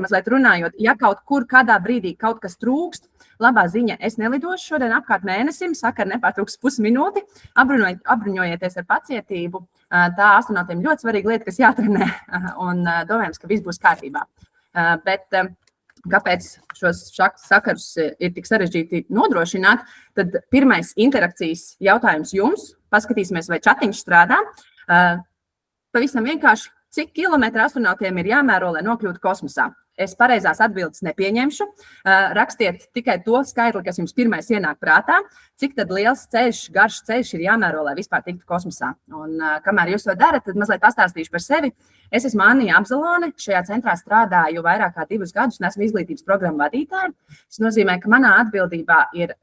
mazliet runājot, ja kaut kur kādā brīdī kaut kas trūkst, labā ziņa, es nelidošu šodien apkārt mēnesim, sakar nepārtrūks pusminūti, apbruņojieties ar pacietību. Tā astronautiem ļoti svarīga lieta, kas jātrenē, un domājams, ka viss būs kārtībā. Bet kāpēc šos sakarus ir tik sarežģīti nodrošināt, tad pirmais interakcijas jautājums jums, paskatīsimies, vai chatiņš strādā. Pavisam vienkārši, cik kilometri astronautiem ir jāmēro, lai nokļūtu kosmosā? Es pareizās atbildes nepieņemšu. Rakstiet tikai to skaitli, kas jums pirmais ienāk prātā, cik tad liels ceļš, garš ceļš ir jāmēro, lai vispār tiktu kosmosā. Un kamēr jūs to darat, tad mazliet pastāstīšu par sevi. Es esmu Annija Abzalone, šajā centrā strādāju vairāk kā 2 gadus un esmu izglītības programmu vadītāja. Tas nozīmē, ka manā atbildībā ir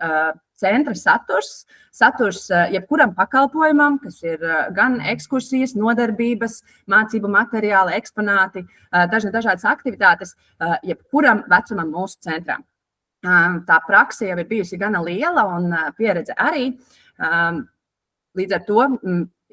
centra saturs jebkuram pakalpojumam, kas ir gan ekskursijas, nodarbības, mācību materiāli, eksponāti, dažādas aktivitātes, jebkuram vecumam mūsu centrā. Tā prakse jau ir bijusi gana liela un pieredze arī. Līdz ar to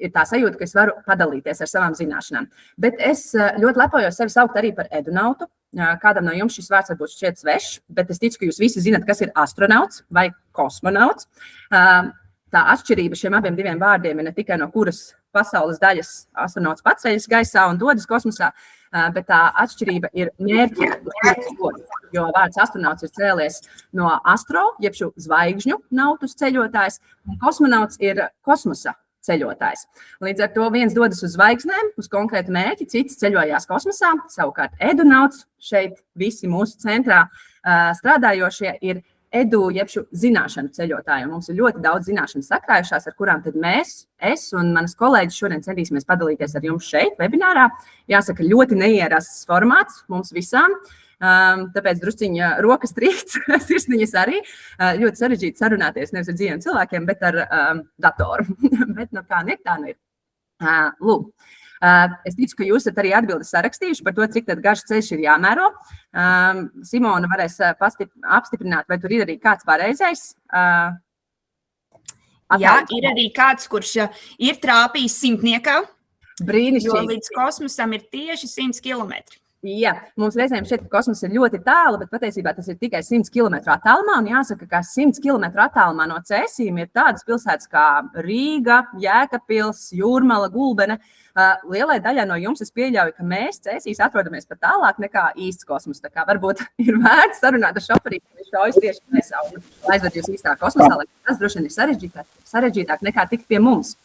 ir tā sajūta, ka es varu padalīties ar savām zināšanām. Bet es ļoti lepojos sevi saukt arī par edunautu. Kādam no jums šis vārds varbūt šķiet svešs, bet es ticu, ka jūs visi zinat, kas ir astronauts vai kosmonauts. Tā atšķirība šiem abiem diviem vārdiem ir ne tikai no kuras pasaules daļas astronauts pats ceļas gaisā un dodas kosmosā, bet tā atšķirība ir mērķi, jo vārds astronauts ir cēlies no astro, jeb šo zvaigžņu nautus ceļotājs, un kosmonauts ir kosmosa ceļotājs. Līdz ar to viens dodas uz zvaigznēm, uz konkrētu mērķi, cits ceļojās kosmosā, savukārt edunauts, šeit visi mūsu centrā strādājošie ir edu, jeb šo zināšanu ceļotāji. Mums ir ļoti daudz zināšanas sakrājušās, ar kurām tad mēs, es un manas kolēģis šodien centīsimies padalīties ar jums šeit, webinārā. Jāsaka, ļoti neierasts formāts mums visām. Tāpēc drusciņa rokas trīkst, sirsniņas arī. Ļoti sarežģīti sarunāties nevis ar dzīviem cilvēkiem, bet ar datoru. Bet kā tā ir. Lūk. Es ticu, ka jūs esat arī atbildes sarakstījuši par to, cik tad garš ceļš ir jāmēro. Simona varēs apstiprināt, vai tur ir arī kāds pareizais. Jā, ir arī kāds, kurš ir trāpījis 100-niekā, brīnišķīgi. Jo līdz kosmosam ir tieši 100 kilometri. Jā, mums reizēm šķiet, ka kosmos ir ļoti tālu, bet patiesībā tas ir tikai 100 km attālumā. Un jāsaka, ka 100 km attālumā no Cēsīm ir tādas pilsētas kā Rīga, Jēkabpils, Jūrmala, Gulbene. Lielai daļai no jums es pieļauju, ka mēs Cēsīs atrodamies pat tālāk nekā īsts kosmos. Tā kā varbūt ir vērts sarunāt ar šoferī, ka viņš šaujas tieši Cēsā un aizved jūs īstā kosmosā, lai tas droši vien ir sarežģītāk nekā tikt pie mums.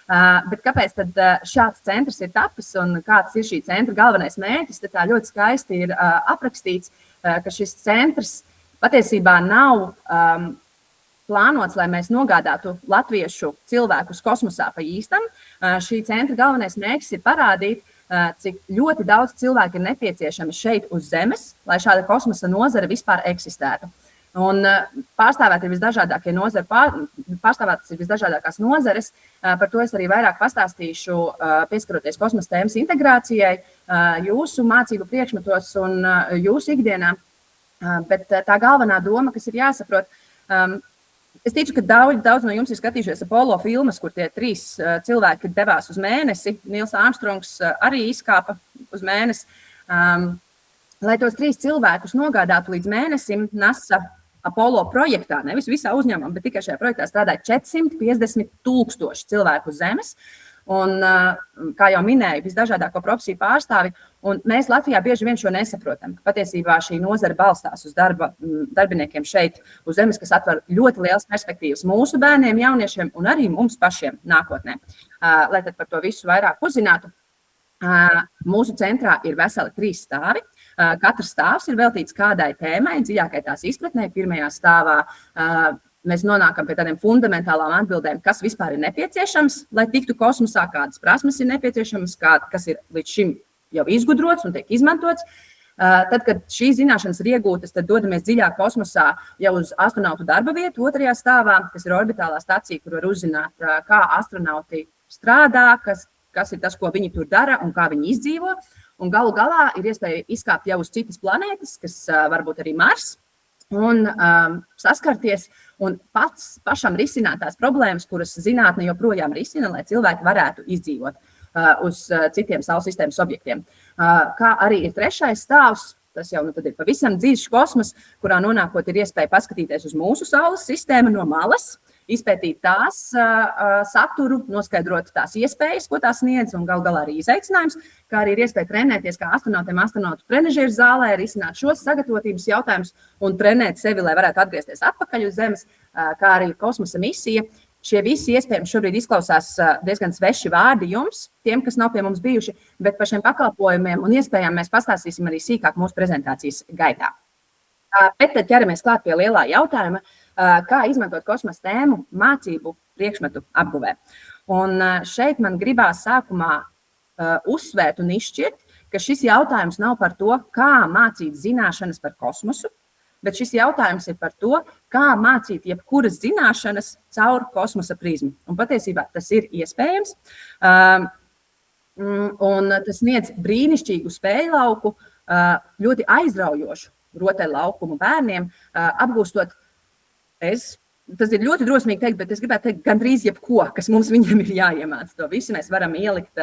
Bet kāpēc tad šāds centrs ir tapis un kāds ir šī centra galvenais mērķis? Tad tā ļoti skaisti ir aprakstīts, ka šis centrs patiesībā nav plānots, lai mēs nogādātu latviešu cilvēkus kosmosā pa īstam. Šī centra galvenais mērķis ir parādīt, cik ļoti daudz cilvēku ir nepieciešami šeit uz Zemes, lai šāda kosmosa nozare vispār eksistētu. Un pārstāvētas ir visdažādākās nozares. Par to es arī vairāk pastāstīšu, pieskaroties kosmosa tēmas integrācijai, jūsu mācību priekšmetos un jūsu ikdienā. Bet tā galvenā doma, kas ir jāsaprot, es ticu, ka daudz no jums ir skatījušies Apollo filmas, kur tie 3 cilvēki devās uz mēnesi. Nils Armstrongs arī izkāpa uz mēnesi. Lai tos 3 cilvēkus nogādātu līdz mēnesim, NASA Apollo projektā, nevis visā uzņēmumā, bet tikai šajā projektā strādāja 450 000 cilvēku uz Zemes. Un, kā jau minēju, visdažādāko profesiju pārstāvi. Un mēs Latvijā bieži vien šo nesaprotam. Patiesībā šī nozara balstās uz darbiniekiem šeit uz Zemes, kas atver ļoti lielas perspektīvas mūsu bērniem, jauniešiem un arī mums pašiem nākotnē. Lai tad par to visu vairāk uzzinātu, mūsu centrā ir veseli 3 stāvi. Katrs stāvs ir veltīts kādai tēmai, dziļākai tās izpratnē. Pirmajā stāvā mēs nonākam pie tādiem fundamentālām atbildēm, kas vispār ir nepieciešams, lai tiktu kosmosā, kādas prasmes ir nepieciešamas, kas ir līdz šim jau izgudrots un tiek izmantots. Tad, kad šīs zināšanas ir iegūtas, tad dodamies dziļāk kosmosā jau uz astronautu darba vietu, 2. stāvā, kas ir orbitālā stacija, kur var uzzināt, kā astronauti strādā, kas ir tas, ko viņi tur dara un kā viņi izdzīvo. Un galu galā ir iespēja izkāpt jau uz citas planētas, kas varbūt arī Mars, un saskarties un pašam risināt tās problēmas, kuras zinātne joprojām risina, lai cilvēki varētu izdzīvot uz citiem Saules sistēmas objektiem. Kā arī ir 3. stāvs, Tas jau tad ir pavisam dziļš kosmos, kurā nonākot ir iespēja paskatīties uz mūsu Saules sistēmu no malas, izpētīt tās saturu, noskaidrot tās iespējas, ko tās sniedz, un gal galā arī izaicinājums, kā arī ir iespēja trenēties kā astronautu trenažieru zālē, risināt šos sagatavotības jautājumus un trenēt sevi, lai varētu atgriezties atpakaļ uz Zemes, kā arī kosmosa misija. Šie visi iespējams šobrīd izklausās diezgan sveši vārdi jums, tiem, kas nav pie mums bijuši, bet par šiem pakalpojumiem un iespējām mēs pastāstīsim arī sīkāk mūsu prezentācijas gaitā. Bet tad ķeramies klāt pie lielā jautājuma, kā izmantot kosmosa tēmu mācību priekšmetu apguvē. Un šeit man gribās sākumā uzsvērt un izšķirt, ka šis jautājums nav par to, kā mācīt zināšanas par kosmosu, bet šis jautājums ir par to, kā mācīt jebkuras zināšanas caur kosmosa prizmu. Un patiesībā tas ir iespējams. Un tas sniedz brīnišķīgu spēju lauku, ļoti aizraujošu rotaļlaukumu bērniem, apgūstot, tas ir ļoti drosmīgi teikt, bet es gribētu teikt gandrīz jebko, kas mums viņam ir jāiemāc. To visu mēs varam ielikt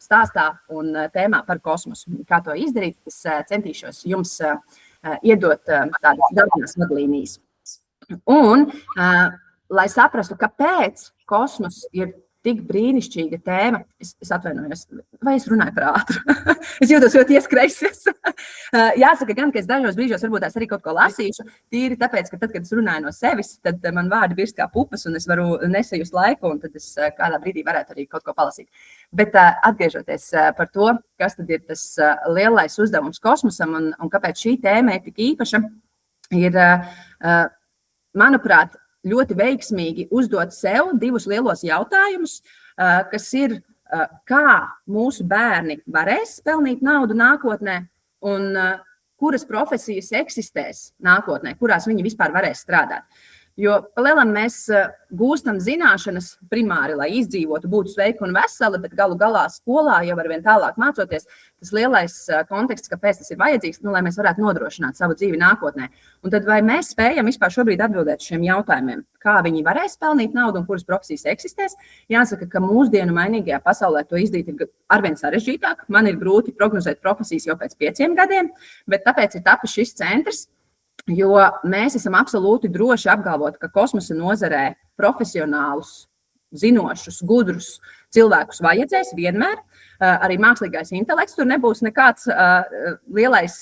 stāstā un tēmā par kosmosu. Kā to izdarīt, es centīšos jums iedot tādas galvenās vadlīnijas. Un, lai saprastu, kāpēc kosmos ir tik brīnišķīga tēma, es atvainojos, vai es runāju par ātru? Es jūtos ļoti ieskrējusies. Jāsaka gan, ka es dažos brīžos varbūt tās arī kaut ko lasīšu, tīri tāpēc, ka tad, kad es runāju no sevis, tad man vārdi birst kā pupas un es varu nesajust laiku, un tad es kādā brīdī varētu arī kaut ko palasīt. Bet atgriežoties par to, kas tad ir tas lielais uzdevums kosmosam un kāpēc šī tēma ir tik īpaša, ir, manuprāt, ļoti veiksmīgi uzdot sev divus lielos jautājumus, kas ir, kā mūsu bērni varēs pelnīt naudu nākotnē un kuras profesijas eksistēs nākotnē, kurās viņi vispār varēs strādāt. Jo palielam mēs gūstam zināšanas primāri, lai izdzīvotu, būtu sveiki un veseli, bet galu galā skolā jau arvien tālāk mācoties, tas lielais konteksts, kāpēc tas ir vajadzīgs, lai mēs varētu nodrošināt savu dzīvi nākotnē. Un tad vai mēs spējam vispār šobrīd atbildēt šiem jautājumiem, kā viņi varēs pelnīt naudu un kuras profesijas eksistēs? Jāsaka, ka mūsdienu mainīgajā pasaulē to izdarīt ir arvien sarežģītāk. Man ir grūti prognozēt profesijas jau pēc 5 gadiem, bet tāpēc ir tapis šis centrs, jo mēs esam absolūti droši apgalvot, ka kosmosa nozarē profesionālus, zinošus, gudrus cilvēkus vajadzēs vienmēr. Arī mākslīgais intelekts tur nebūs nekāds lielais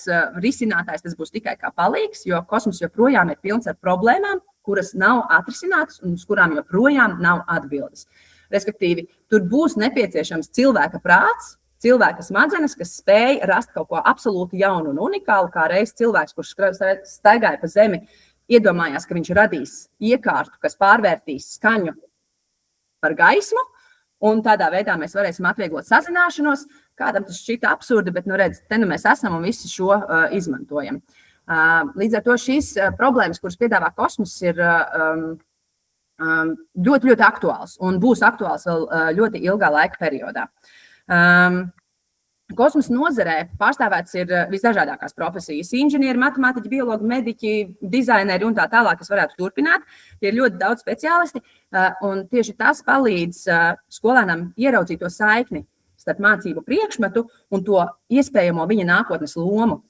risinātājs, tas būs tikai kā palīgs, jo kosmos joprojām ir pilns ar problēmām, kuras nav atrisinātas un uz kurām joprojām nav atbildes. Respektīvi, tur būs nepieciešams cilvēka prāts, cilvēka smadzenes, kas spēj rast kaut ko absolūti jaunu un unikālu, kā reiz cilvēks, kurš staigāja pa Zemi, iedomājās, ka viņš radīs iekārtu, kas pārvērtīs skaņu par gaismu, un tādā veidā mēs varēsim atvieglot sazināšanos. Kādam tas šķita absurdi, bet, redz, te mēs esam un visi šo izmantojam. Līdz ar to šīs problēmas, kuras piedāvā kosmos, ir ļoti, ļoti aktuāls un būs aktuāls vēl ļoti ilgā laika periodā. Kosmosa nozarē pārstāvēts ir visdažādākās profesijas - inženieri, matemātiķi, biologi, mediķi, dizaineri un tā tālāk, kas varētu turpināt. Tie ir ļoti daudz speciālisti, un tieši tas palīdz skolēnam ieraudzīt to saikni starp mācību priekšmetu un to iespējamo viņa nākotnes lomu.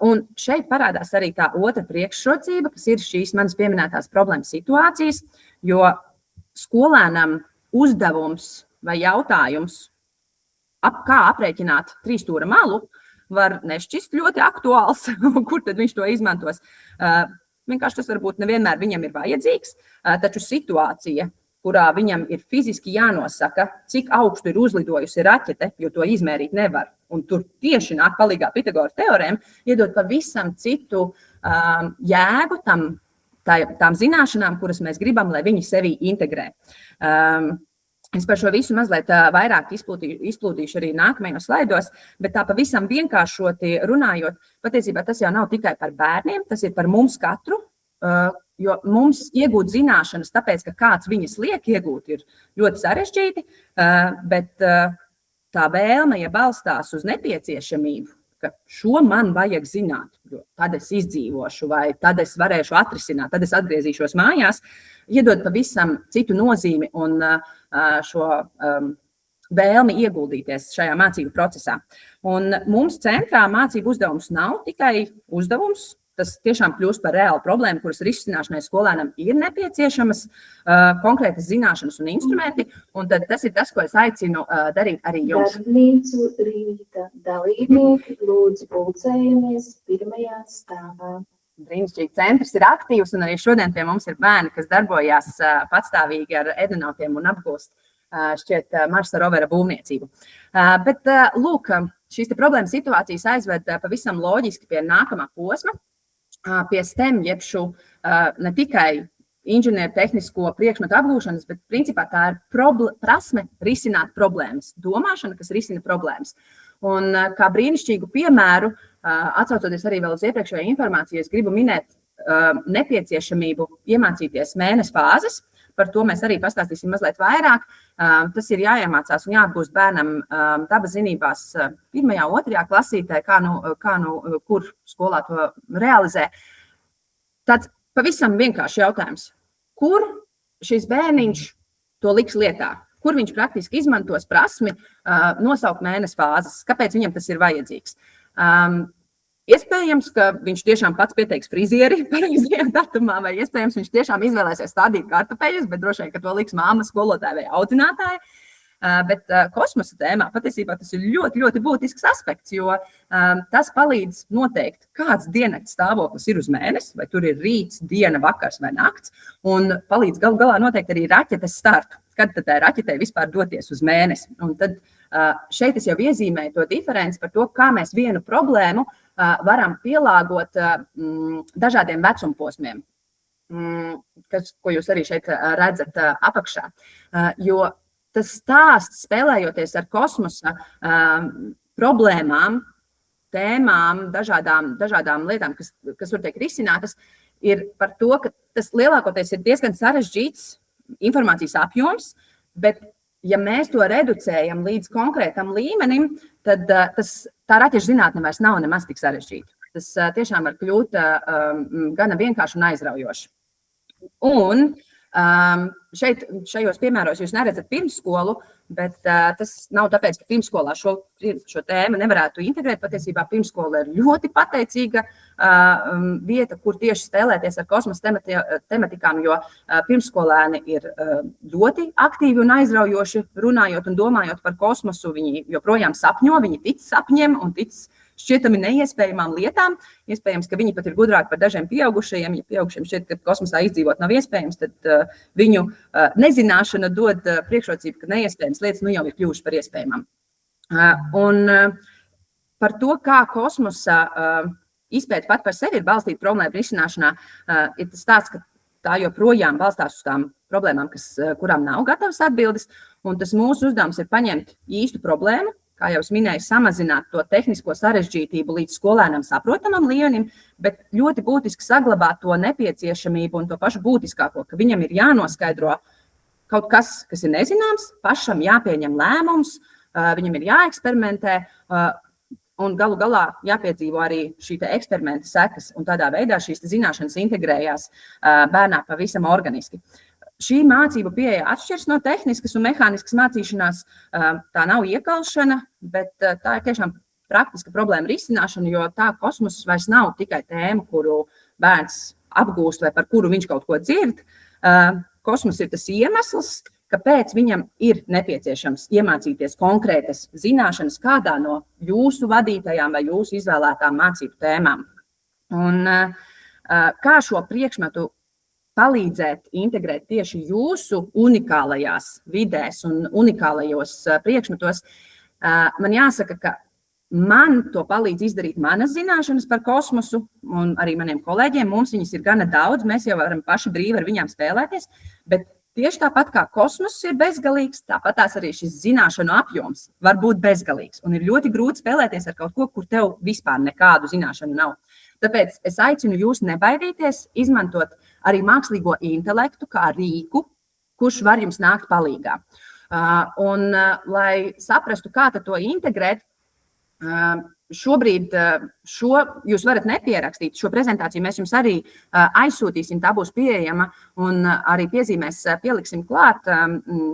Un šeit parādās arī tā otra priekšrocība, kas ir šīs manas pieminētās problēmas situācijas, jo skolēnam uzdevums vai jautājums, kā aprēķināt 3 stūra malu, var nešķist ļoti aktuāls, kur tad viņš to izmantos. Vienkārši tas varbūt nevienmēr viņam ir vajadzīgs, taču situācija, kurā viņam ir fiziski jānosaka, cik augstu ir uzlidojusi raķete, jo to izmērīt nevar, un tur tieši nāk palīgā Pitagora teorēma, iedod pavisam citu jēgu tām zināšanām, kuras mēs gribam, lai viņi sevi integrē. Es par šo visu mazliet vairāk izplūdīšu arī nākamajos slaidos, bet tā pavisam vienkāršoti runājot, patiesībā tas jau nav tikai par bērniem, tas ir par mums katru, jo mums iegūt zināšanas, tāpēc, ka kāds viņas liek iegūt, ir ļoti sarežģīti, bet tā vēlme, ja balstās uz nepieciešamību, ka šo man vajag zināt, jo tad es izdzīvošu vai tad es varēšu atrisināt, tad es atgriezīšos mājās, iedod pavisam citu nozīmi un šo vēlmi ieguldīties šajā mācību procesā. Un mums centrā mācību uzdevums nav tikai uzdevums. Tas tiešām kļūst par reālu problēmu, kuras risināšanai skolēnam ir nepieciešamas konkrētas zināšanas un instrumenti. Un tad tas ir tas, ko es aicinu darīt arī jums. Darbnīcu rīta dalībnieki lūdzu pulcējamies pirmajā stāvā. Brīnišķīgi centrs ir aktīvs, un arī šodien pie mums ir bērni, kas darbojās patstāvīgi ar edinautiem un apgūst šķiet Marsa rovera būvniecību. Bet, lūk, šīs problēmas situācijas aizved pavisam loģiski pie nākamā posma, pie STEM, jeb šo ne tikai inženieru tehnisko priekšmetu apgūšanas, bet principā tā ir prasme risināt problēmas, domāšana, kas risina problēmas. Un kā brīnišķīgu piemēru, atsaucoties arī vēl uz iepriekšējo informāciju, es gribu minēt nepieciešamību iemācīties mēnesi fāzes. Par to mēs arī pastāstīsim mazliet vairāk. Tas ir jāiemācās un jāapgūst bērnam dabas zinībās 1., 2. klasītē, kur skolā to realizē. Tāds pavisam vienkārši jautājums. Kur šis bērniņš to liks lietā? Kur viņš praktiski izmantos prasmi nosaukt mēnesi fāzes? Kāpēc viņam tas ir vajadzīgs? Iespējams, ka viņš tiešām pats pieteiks frizieri pareizajā datumā, vai iespējams viņš tiešām izvēlēsies stādīt kartupeļus, bet droši vien, ka to liks māma, skolotāja vai audzinātāja. Bet kosmosa tēmā patiesībā tas ir ļoti, ļoti būtisks aspekts, jo tas palīdz noteikt, kāds diennakts stāvoklis ir uz mēnesi, vai tur ir rīts, diena, vakars vai nakts, un palīdz galu galā noteikt arī raķetes startu, kad tad tā raķetei vispār doties uz mēnesi. Un tad šeit es jau iezīmēju to diferenci par to, kā mēs vienu problēmu varam pielāgot dažādiem vecumposmiem, ko jūs arī šeit redzat apakšā. Jo tas stāsts, spēlējoties ar kosmosa problēmām, tēmām, dažādām lietām, kas var tiek risinātas, ir par to, ka tas lielākoties ir diezgan sarežģīts informācijas apjoms, bet ja mēs to reducējam līdz konkrētam līmenim, tad tā raķešu zinātne vairs nav nemaz tik sarežģīta. Tas tiešām var kļūt gana vienkārši un aizraujoši. Un šajos piemēros jūs neredzat pirmsskolu, bet tas nav tāpēc, ka pirmsskolā šo tēmu nevarētu integrēt. Patiesībā pirmsskola ir ļoti pateicīga vieta, kur tieši spēlēties ar kosmosa tematikām, jo pirmsskolēni ir ļoti aktīvi un aizraujoši runājot un domājot par kosmosu. Viņi joprojām sapņo, viņi tic sapņiem un tic šķietami neiespējamām lietām. Iespējams, ka viņi pat ir gudrāki par dažiem pieaugušajiem. Ja pieaugušiem šķiet, ka kosmosā izdzīvot nav iespējams, tad viņu nezināšana dod priekšrocību, ka neiespējams lietas jau ir kļuvušas par iespējamām. Un par to, kā kosmosa izpēta pat par sevi ir balstīta problēmu risināšanā, ir tas stāsts, ka tā joprojām balstās uz tām problēmām, kurām nav gatavas atbildes. Un tas mūsu uzdevums ir paņemt īstu problēmu, kā jau es minēju, samazināt to tehnisko sarežģītību līdz skolēnam saprotamam līmenim, bet ļoti būtiski saglabāt to nepieciešamību un to pašu būtiskāko, ka viņam ir jānoskaidro kaut kas, kas ir nezināms, pašam jāpieņem lēmums, viņam ir jāeksperimentē un galu galā jāpiedzīvo arī šī eksperimenta sekas, un tādā veidā šīs zināšanas integrējās bērnā pavisam organiski. Šī mācību pieeja atšķiras no tehniskas un mehāniskas mācīšanās. Tā nav iekalšana, bet tā ir tiešām praktiska problēma risināšana, jo tā kosmoss vairs nav tikai tēma, kuru bērns apgūst vai par kuru viņš kaut ko dzird. Kosmoss ir tas iemesls, kāpēc viņam ir nepieciešams iemācīties konkrētas zināšanas kādā no jūsu vadītajām vai jūsu izvēlētām mācību tēmām. Un kā šo priekšmetu palīdzēt integrēt tieši jūsu unikālajās vidēs un unikālajos priekšmetos, man jāsaka, ka man to palīdz izdarīt manas zināšanas par kosmosu un arī maniem kolēģiem. Mums viņas ir gana daudz, mēs jau varam paši brīvi ar viņām spēlēties, bet tieši tāpat kā kosmoss ir bezgalīgs, tāpat tās arī šis zināšanu apjoms var būt bezgalīgs. Un ir ļoti grūti spēlēties ar kaut ko, kur tev vispār nekādu zināšanu nav. Tāpēc es aicinu jūs nebaidīties izmantot arī mākslīgo intelektu kā rīku, kurš var jums nākt palīgā. Un, lai saprastu, kā to integrēt, šobrīd šo jūs varat nepierakstīt. Šo prezentāciju mēs jums arī aizsūtīsim, tā būs pieejama un arī piezīmēs pieliksim klāt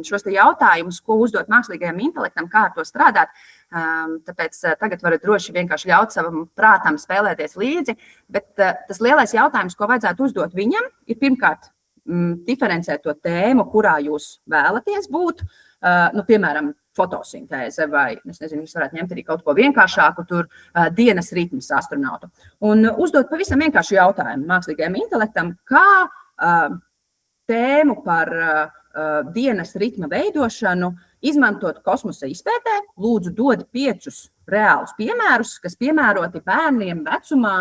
šos te jautājumus, ko uzdot mākslīgajam intelektam, kā ar to strādāt. Tāpēc tagad varat droši vienkārši ļaut savam prātam spēlēties līdzi, bet tas lielais jautājums, ko vajadzētu uzdot viņam, ir pirmkārt diferencēt to tēmu, kurā jūs vēlaties būt, piemēram, fotosintēze vai, es nezinu, jūs varētu ņemt arī kaut ko vienkāršāku, tur dienas ritms astronautu. Un uzdot pavisam vienkāršu jautājumu mākslīgajam intelektam, kā tēmu par dienas ritma veidošanu izmantot kosmosa izpētē. Lūdzu, dod 5 reālus piemērus, kas piemēroti bērniem vecumā,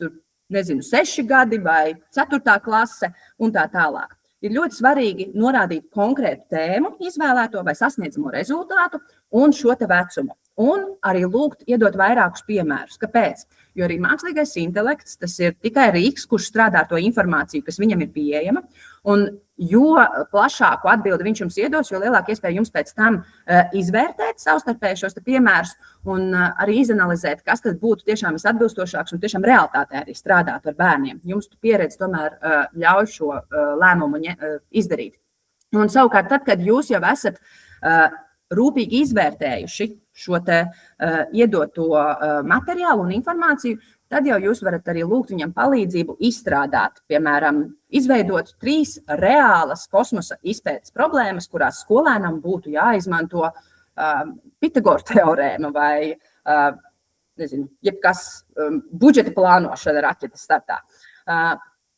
tur, nezinu, 6 gadi vai 4. klase un tā tālāk. Ir ļoti svarīgi norādīt konkrētu tēmu, izvēlēto vai sasniedzamo rezultātu un šo te vecumu. Un arī lūgt iedot vairākus piemērus. Kāpēc? Jo arī mākslīgais intelekts, tas ir tikai rīks, kurš strādā ar to informāciju, kas viņam ir pieejama. Un jo plašāku atbildi viņš jums iedos, jo lielāka iespēja jums pēc tam izvērtēt savstarpēji šos piemērus un arī izanalizēt, kas tad būtu tiešām visatbilstošāks un tiešām realitātē arī strādāt ar bērniem. Jums pieredze tomēr ļauj šo lēmumu izdarīt. Un savukārt, tad, kad jūs jau esat rūpīgi izvērtējuši šo te iedoto materiālu un informāciju, tad jau jūs varat arī lūgt viņam palīdzību izstrādāt, piemēram, izveidot 3 reālas kosmosa izpētes problēmas, kurās skolēnam būtu jāizmanto Pitagora teorēma vai, nezinu, jebkas budžeta plānošana raķetes startā.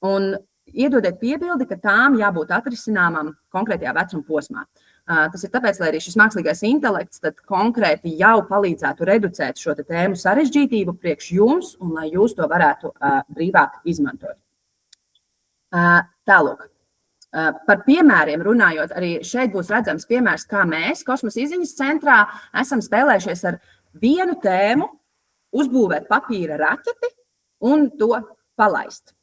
Un iedodiet piebildi, ka tām jābūt atrisināmām konkrētajā vecuma posmā. Tas ir tāpēc, lai arī šis mākslīgais intelekts tad konkrēti jau palīdzētu reducēt šo tēmu sarežģītību priekš jums un lai jūs to varētu brīvāk izmantot. Tālūk. Par piemēriem runājot, arī šeit būs redzams piemērs, kā mēs Kosmosa izziņas centrā esam spēlējušies ar vienu tēmu, uzbūvēt papīra raķeti un to palaist.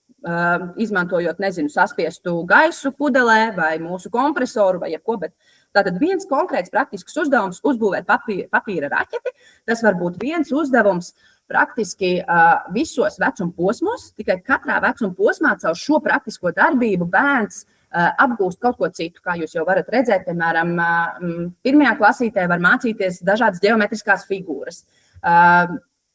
Izmantojot, nezinu, saspiestu gaisu pudelē vai mūsu kompresoru vai jebko, bet tātad viens konkrēts praktisks uzdevums uzbūvēt papīra raķeti. Tas var būt viens uzdevums praktiski visos vecuma posmos, tikai katrā vecuma posmā caur šo praktisko darbību bērns apgūst kaut ko citu, kā jūs jau varat redzēt. Piemēram, 1. klasītē var mācīties dažādas ģeometriskās figūras.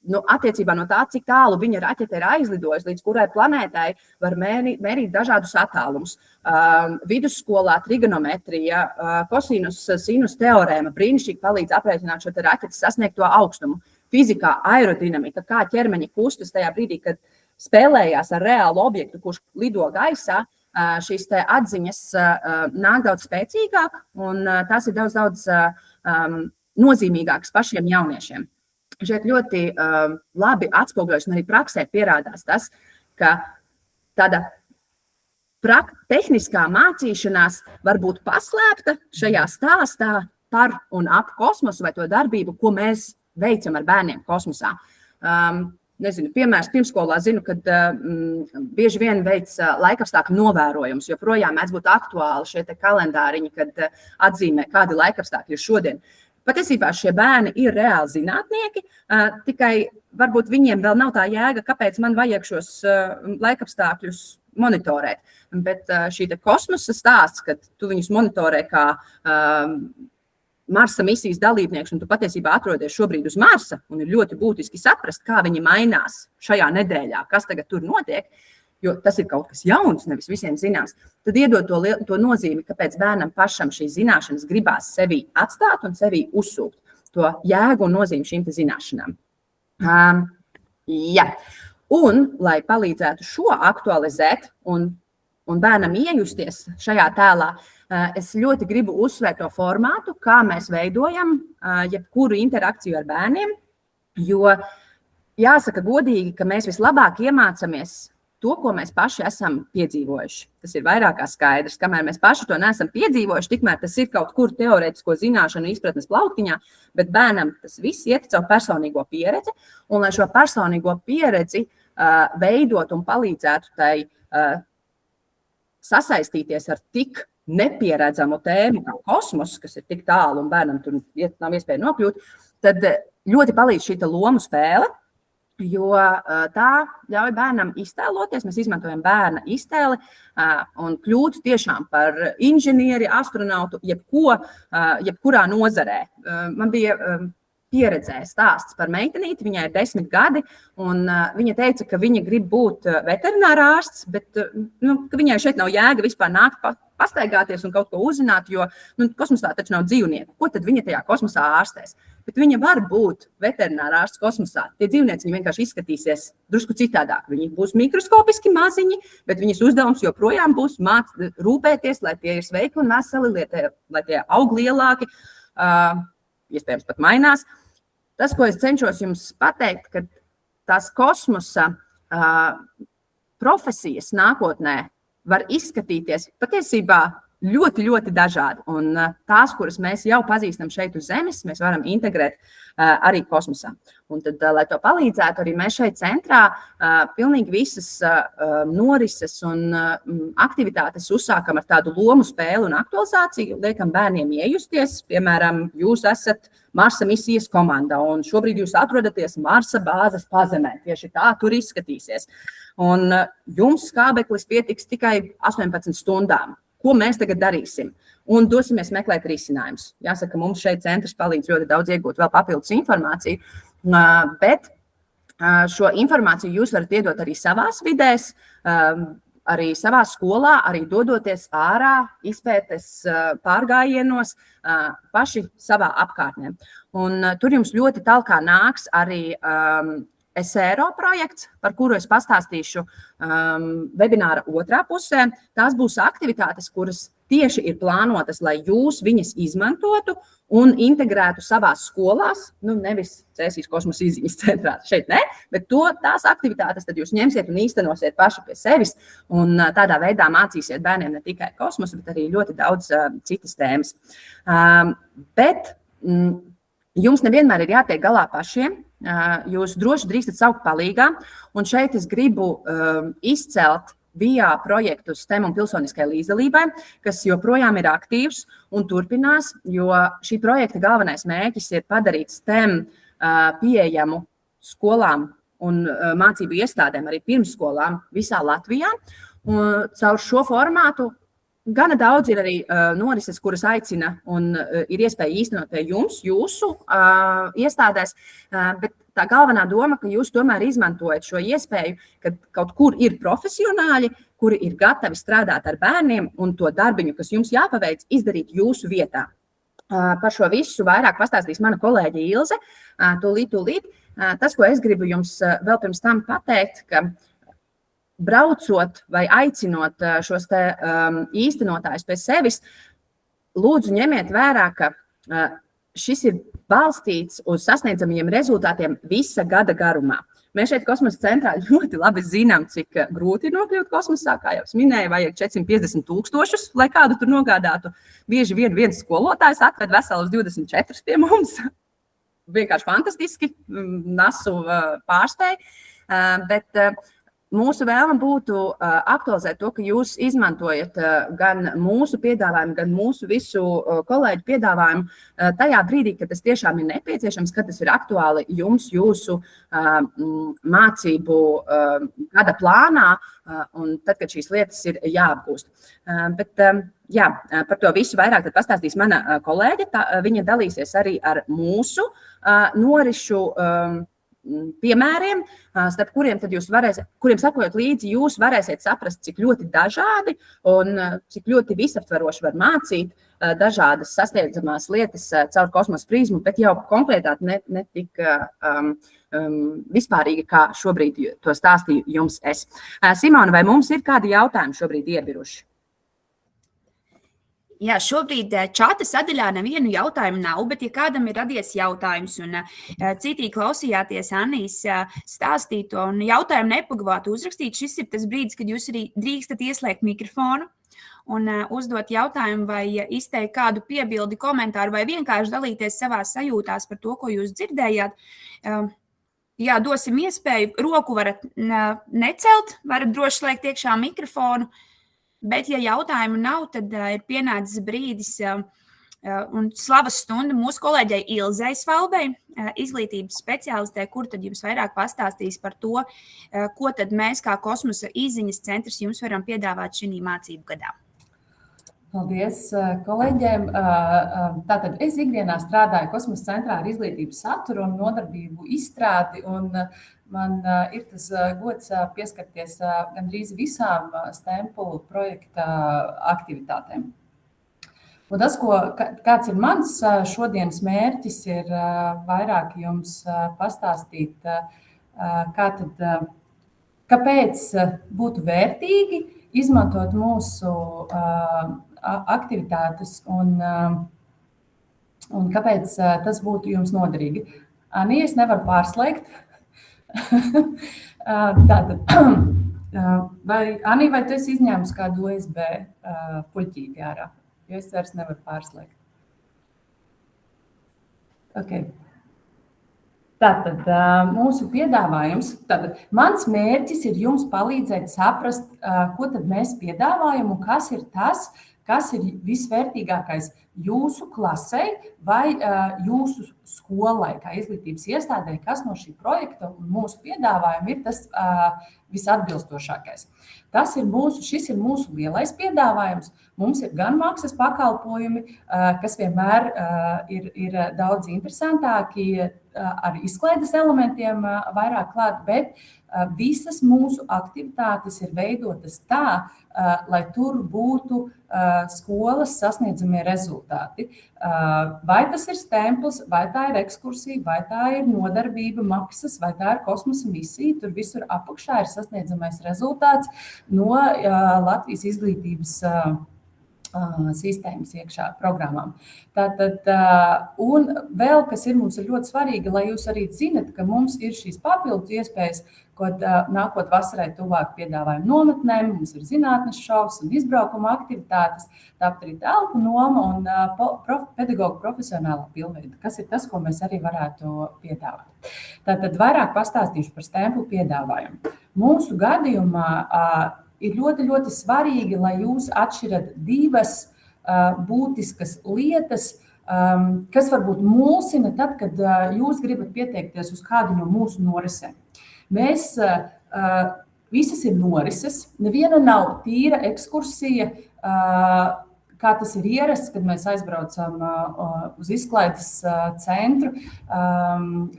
Attiecībā no tā, cik tālu viņa raķete ir aizlidojusi, līdz kurai planētai var mērīt dažādus attālumus. Vidusskolā trigonometrija, kosinus, sinus teorēma brīnišķīgi palīdz aprēķināt šo raķetes sasniegto augstumu. Fizikā aerodinamika, kā ķermeņa kustas tajā brīdī, kad spēlējās ar reālu objektu, kurš lido gaisā, šīs te atziņas nāk daudz spēcīgāk, un tās ir daudz nozīmīgākas pašiem jauniešiem. Šeit ļoti labi atspoguļojas un arī praksē pierādās tas, ka tāda tehniskā mācīšanās var būt paslēpta šajā stāstā par un ap kosmosu vai to darbību, ko mēs veicam ar bērniem kosmosā. Nezinu, piemērs pirmskolā zinu, kad bieži vien veic laikapstākļu novērojumus, jo projām mēdz būt aktuāli šie te kalendāriņi, kad atzīmē, kādi laikapstākļi ir šodien. Patiesībā šie bērni ir reāli zinātnieki, tikai varbūt viņiem vēl nav tā jēga, kāpēc man vajag šos laikapstākļus monitorēt. Bet šī kosmosa stāsts, kad tu viņus monitorē kā Marsa misijas dalībnieks, un tu patiesībā atrodies šobrīd uz Marsa, un ir ļoti būtiski saprast, kā viņi mainās šajā nedēļā, kas tagad tur notiek, jo tas ir kaut kas jauns, nevis visiem zināms, tad iedod to nozīmi, kāpēc bērnam pašam šīs zināšanas gribās sevi atstāt un sevi uzsūkt, to jēgu un nozīmi šīm te zināšanām. Un, lai palīdzētu šo aktualizēt un bērnam iejusties šajā tēlā, es ļoti gribu uzsvērt to formātu, kā mēs veidojam jebkuru interakciju ar bērniem, jo jāsaka godīgi, ka mēs vislabāk iemācamies to, ko mēs paši esam piedzīvojuši. Tas ir vairāk kā skaidrs. Kamēr mēs paši to neesam piedzīvojuši, tikmēr tas ir kaut kur teorētisko zināšanu izpratnes plauktiņā, bet bērnam tas viss iet caur personīgo pieredzi, un lai šo personīgo pieredzi veidot un palīdzētu tai sasaistīties ar tik nepieredzamu tēmu kā kosmos, kas ir tik tālu un bērnam tur nav iespēja nokļūt, tad ļoti palīdz šī lomu spēle, jo tā ļauj bērnam iztēloties. Mēs izmantojam bērna iztēli un kļūt tiešām par inženieri, astronautu, jebkurā nozarē. Man bija pieredzē stāsts par meitenīti, viņai ir 10 gadi, un viņa teica, ka viņa grib būt veterinārā ārsts, bet ka viņai šeit nav jēga vispār nākt pastaigāties un kaut ko uzzināt, jo kosmosā taču nav dzīvnieku. Ko tad viņa tajā kosmosā ārstēs? Bet viņa var būt veterinārā ārsts kosmosā. Tie dzīvnieci vienkārši izskatīsies drusku citādāk. Viņi būs mikroskopiski maziņi, bet viņas uzdevums joprojām būs rūpēties, lai tie ir sveiki un veseli, lai tie aug lielāki, iespējams pat mainās. Tas, ko es cenšos jums pateikt, ka tās kosmosa profesijas nākotnē var izskatīties patiesībā ļoti, ļoti dažādi. Un tās, kuras mēs jau pazīstam šeit uz Zemes, mēs varam integrēt arī kosmosā. Un tad, lai to palīdzētu, arī mēs šeit centrā pilnīgi visas norises un aktivitātes uzsākam ar tādu lomu spēli un aktualizāciju, liekam bērniem iejusties. Piemēram, jūs esat Marsa misijas komanda, un šobrīd jūs atrodaties Marsa bāzes pazemē. Tieši tā tur izskatīsies. Un jums skābeklis pietiks tikai 18 stundām. Ko mēs tagad darīsim? Un dosimies meklēt risinājumus. Jāsaka, mums šeit centrs palīdz ļoti daudz iegūt vēl papildus informāciju, bet šo informāciju jūs varat iedot arī savās vidēs, arī savā skolā, arī dodoties ārā, izpētes pārgājienos paši savā apkārtnē. Un tur jums ļoti talkā nāks arī SRO projekts, par kuru es pastāstīšu webināra otrā pusē. Tās būs aktivitātes, kuras tieši ir plānotas, lai jūs viņas izmantotu un integrētu savās skolās, nevis Cēsīs kosmosa izziņas centrā, šeit ne, bet tās aktivitātes tad jūs ņemsiet un īstenosiet paši pie sevis un tādā veidā mācīsiet bērniem ne tikai kosmosu, bet arī ļoti daudz citas tēmas. Bet jums nevienmēr ir jātiek galā pašiem. Jūs droši drīkstat saukt palīgā, un šeit es gribu izcelt VIA projektu STEM un pilsoniskai līdzdalībai, kas joprojām ir aktīvs un turpinās, jo šī projekta galvenais mērķis ir padarīt STEM pieejamu skolām un mācību iestādēm, arī pirmsskolām visā Latvijā. Un caur šo formātu gana daudz ir arī norises, kuras aicina un ir iespēja īstenot pie jums, jūsu iestādēs, bet tā galvenā doma, ka jūs tomēr izmantojat šo iespēju, ka kaut kur ir profesionāļi, kuri ir gatavi strādāt ar bērniem un to darbiņu, kas jums jāpaveic, izdarīt jūsu vietā. Par šo visu vairāk pastāstīs mana kolēģe Ilze, tūlīt. Tas, ko es gribu jums vēl pirms tam pateikt, ka braucot vai aicinot šos te īstenotājus pie sevis, lūdzu ņemiet vērā, ka šis ir balstīts uz sasniedzamajiem rezultātiem visa gada garumā. Mēs šeit kosmosa centrā ļoti labi zinām, cik grūti ir nokļūt kosmosā, kā jau es minēju, vajag 450 000, lai kādu tur nogādātu. Bieži vien viens skolotājs atved veselus 24 pie mums. Vienkārši fantastiski, nasu pārspēju, bet mūsu vēlme būtu aktualizēt to, ka jūs izmantojat gan mūsu piedāvājumu, gan mūsu visu kolēģu piedāvājumu tajā brīdī, kad tas tiešām ir nepieciešams, kad tas ir aktuāli jums, jūsu mācību gada plānā un tad, kad šīs lietas ir jāapgūst. Bet, par to visu vairāk tad pastāstīs mana kolēģe. Viņa dalīsies arī ar mūsu norišu piemēriem, starp kuriem tad jūs kuriem sakojot līdzi, jūs varēsiet saprast, cik ļoti dažādi un cik ļoti visaptveroši var mācīt dažādas sasniedzamās lietas caur kosmosa prizmu, bet jau konkrētāk ne tik vispārīgi, kā šobrīd to stāstīju jums es. Simona, vai mums ir kādi jautājumi šobrīd iebiruši? Jā, šobrīd čata sadaļā nevienu jautājumu nav, bet ja kādam ir radies jautājums un citī klausījāties Annijas stāstīto un jautājumu nepagavātu uzrakstīt, šis ir tas brīdis, kad jūs arī drīkstat ieslēgt mikrofonu un uzdot jautājumu vai izteikt kādu piebildi, komentāru vai vienkārši dalīties savās sajūtās par to, ko jūs dzirdējāt. Jā, dosim iespēju, roku varat necelt, varat droši slēgt iekšā mikrofonu. Bet, ja jautājumu nav, tad ir pienācis brīdis Un slavas stunda mūsu kolēģei Ilzei Svalbei, izglītības speciālistē, kur tad jums vairāk pastāstīs par to, ko tad mēs kā Kosmosa izziņas centrs jums varam piedāvāt šī mācību gadā. Paldies kolēģiem. Tātad es ikdienā strādāju Kosmosa centrā ar izglītības saturu un nodarbību izstrādi, un man ir tas gods pieskarties gandrīz visām Stempulu projekta aktivitātēm. Un tas, kāds ir mans šodienas mērķis, ir vairāk jums pastāstīt, kāpēc būtu vērtīgi izmantot mūsu aktivitātes un kāpēc tas būtu jums noderīgi. Anī, es nevaru pārslēgt. Tātad, Anī, vai tu esi izņēmusi kādu USB puļķīti ārā? Jo es vairs nevaru pārslēgt. Okay. Tātad mūsu piedāvājums, mans mērķis ir jums palīdzēt saprast, ko tad mēs piedāvājam un kas ir tas, kas ir visvērtīgākais jūsu klasē vai jūsu skolai, kā izglītības iestādē, kas no šī projekta un mūsu piedāvājuma ir tas visatbilstošākais. Šis ir mūsu lielais piedāvājums. Mums ir gan maksas pakalpojumi, kas vienmēr ir daudz interesantāki, ar izklaides elementiem vairāk klāt, bet visas mūsu aktivitātes ir veidotas tā, lai tur būtu skolas sasniedzamie rezultāti. Vai tas ir stempls, vai tā ir ekskursija, vai tā ir nodarbība, maksas, vai tā ir kosmosa misija, tur visur apakšā ir sasniedzamais rezultāts no Latvijas izglītības sistēmas iekšā programmām. Tātad, un vēl, kas mums ir ļoti svarīgi, lai jūs arī zinat, ka mums ir šīs papildus iespējas, kad nākot vasarai tuvāk piedāvājam nometnēm, mums ir zinātnes šovs un izbraukuma aktivitātes, tāpat arī telpu noma un pedagogu profesionālā pilnveida, kas ir tas, ko mēs arī varētu piedāvāt. Tātad vairāk pastāstīšu par stemplu piedāvājumu. Mūsu gadījumā ir ļoti, ļoti svarīgi, lai jūs atšķirat divas būtiskas lietas, kas varbūt mulsina tad, kad jūs gribat pieteikties uz kādu no mūsu norisēm. Mēs visas ir norises, neviena nav tīra ekskursija, kā tas ir ierasts, kad mēs aizbraucam uz izklaides centru,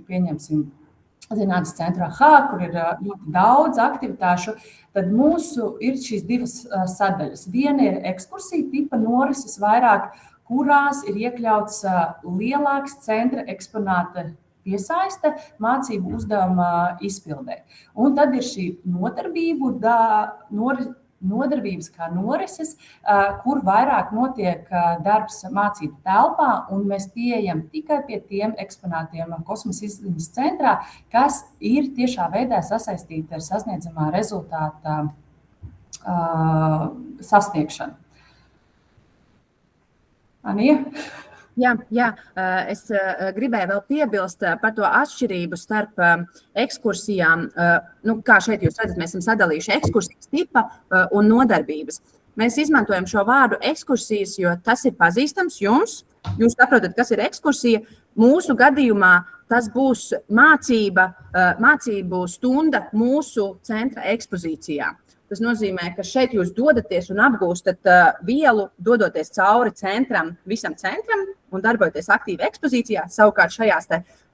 pieņemsim Zinātnes centrā H, kur ir ļoti daudz aktivitāšu, tad mūsu ir šīs divas sadaļas. Viena ir ekskursija tipa norises vairāk, kurās ir iekļauts lielāks centra eksponāta piesaiste mācību uzdevuma izpildē. Un tad ir šī nodarbības kā norises, kur vairāk notiek darbs mācību telpā, un mēs pieejam tikai pie tiem eksponātiem Kosmosa izziņas centrā, kas ir tiešā veidā sasaistīti ar sasniedzamā rezultāta sasniegšanu. Anija? Jā, es gribēju vēl piebilst par to atšķirību starp ekskursijām. Kā šeit jūs redzat, mēs esam sadalījuši ekskursijas tipa un nodarbības. Mēs izmantojam šo vārdu ekskursijas, jo tas ir pazīstams jums. Jūs saprotat, kas ir ekskursija. Mūsu gadījumā tas būs mācību stunda mūsu centra ekspozīcijā. Tas nozīmē, ka šeit jūs dodaties un apgūstat vielu, dodoties cauri centram, visam centram un darbojoties aktīvi ekspozīcijā. Savukārt šajās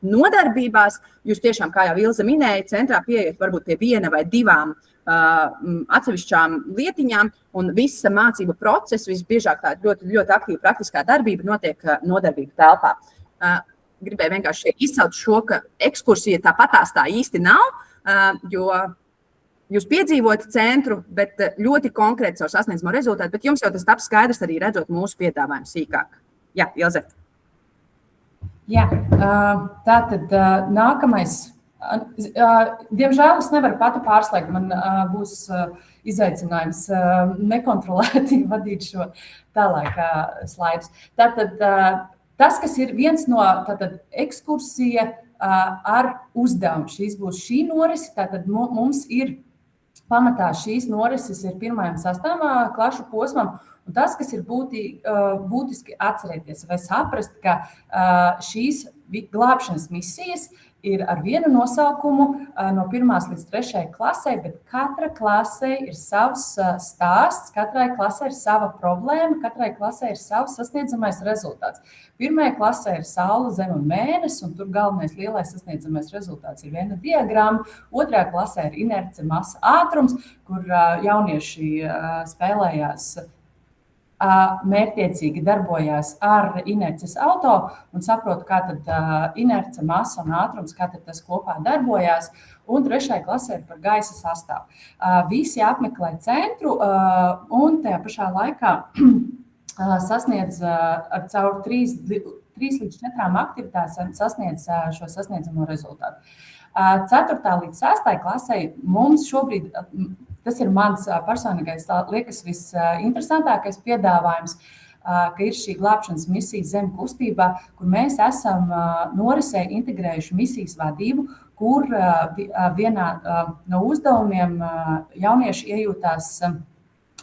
nodarbībās jūs tiešām, kā jau Ilze minēja, centrā pieiet varbūt pie viena vai divām atsevišķām lietiņām, un visa mācību procesa, visbiežāk tā ļoti, ļoti aktīva praktiskā darbība notiek nodarbību telpā. Gribēju vienkārši izcelt šo, ka ekskursija tāpatās tā īsti nav, jo jūs piedzīvot centru, bet ļoti konkrēti savu sasniedzamo rezultātu, bet jums jau tas taps skaidrs arī redzot mūsu piedāvājumu sīkāk. Jā, Ilze. Jā, tātad nākamais. Diemžēl es nevaru pati pārslēgt, man būs izaicinājums nekontrolēti vadīt šo tālāk slaidus. Tātad tas, kas ir viens no ekskursija ar uzdevumu, šīs būs šī norise, tātad mums ir pamatā šīs norises ir 1. un 6. klašu posmam. Un tas, kas ir būtiski atcerēties vai saprast, ka šīs glābšanas misijas ir ar vienu nosaukumu no 1. līdz 3. klasē, bet katra klasē ir savs stāsts, katrai klasē ir sava problēma, katrai klasē ir savs sasniedzamais rezultāts. 1. klasē ir saule, zeme un mēnesis, un tur galvenais lielais sasniedzamais rezultāts ir viena diagramma. 2. klasē ir inerce, masa, ātrums, kur jaunieši spēlējās mērķtiecīgi darbojās ar inerces auto un saprot, kā tad inerce, masa un ātrums, kā tad tas kopā darbojās. Un 3. klasē ir par gaisa sastāvu. Visi apmeklē centru un tajā pašā laikā sasniedz caur 3 līdz 4 aktivitātēm sasniedz šo sasniedzamo rezultātu. 4. līdz 6. klasē mums šobrīd, tas ir mans personīgais, liekas, visinteresantākais piedāvājums, ka ir šī glābšanas misija Zeme kustībā, kur mēs esam norisē integrējuši misijas vadību, kur vienā no uzdevumiem jaunieši iejūtās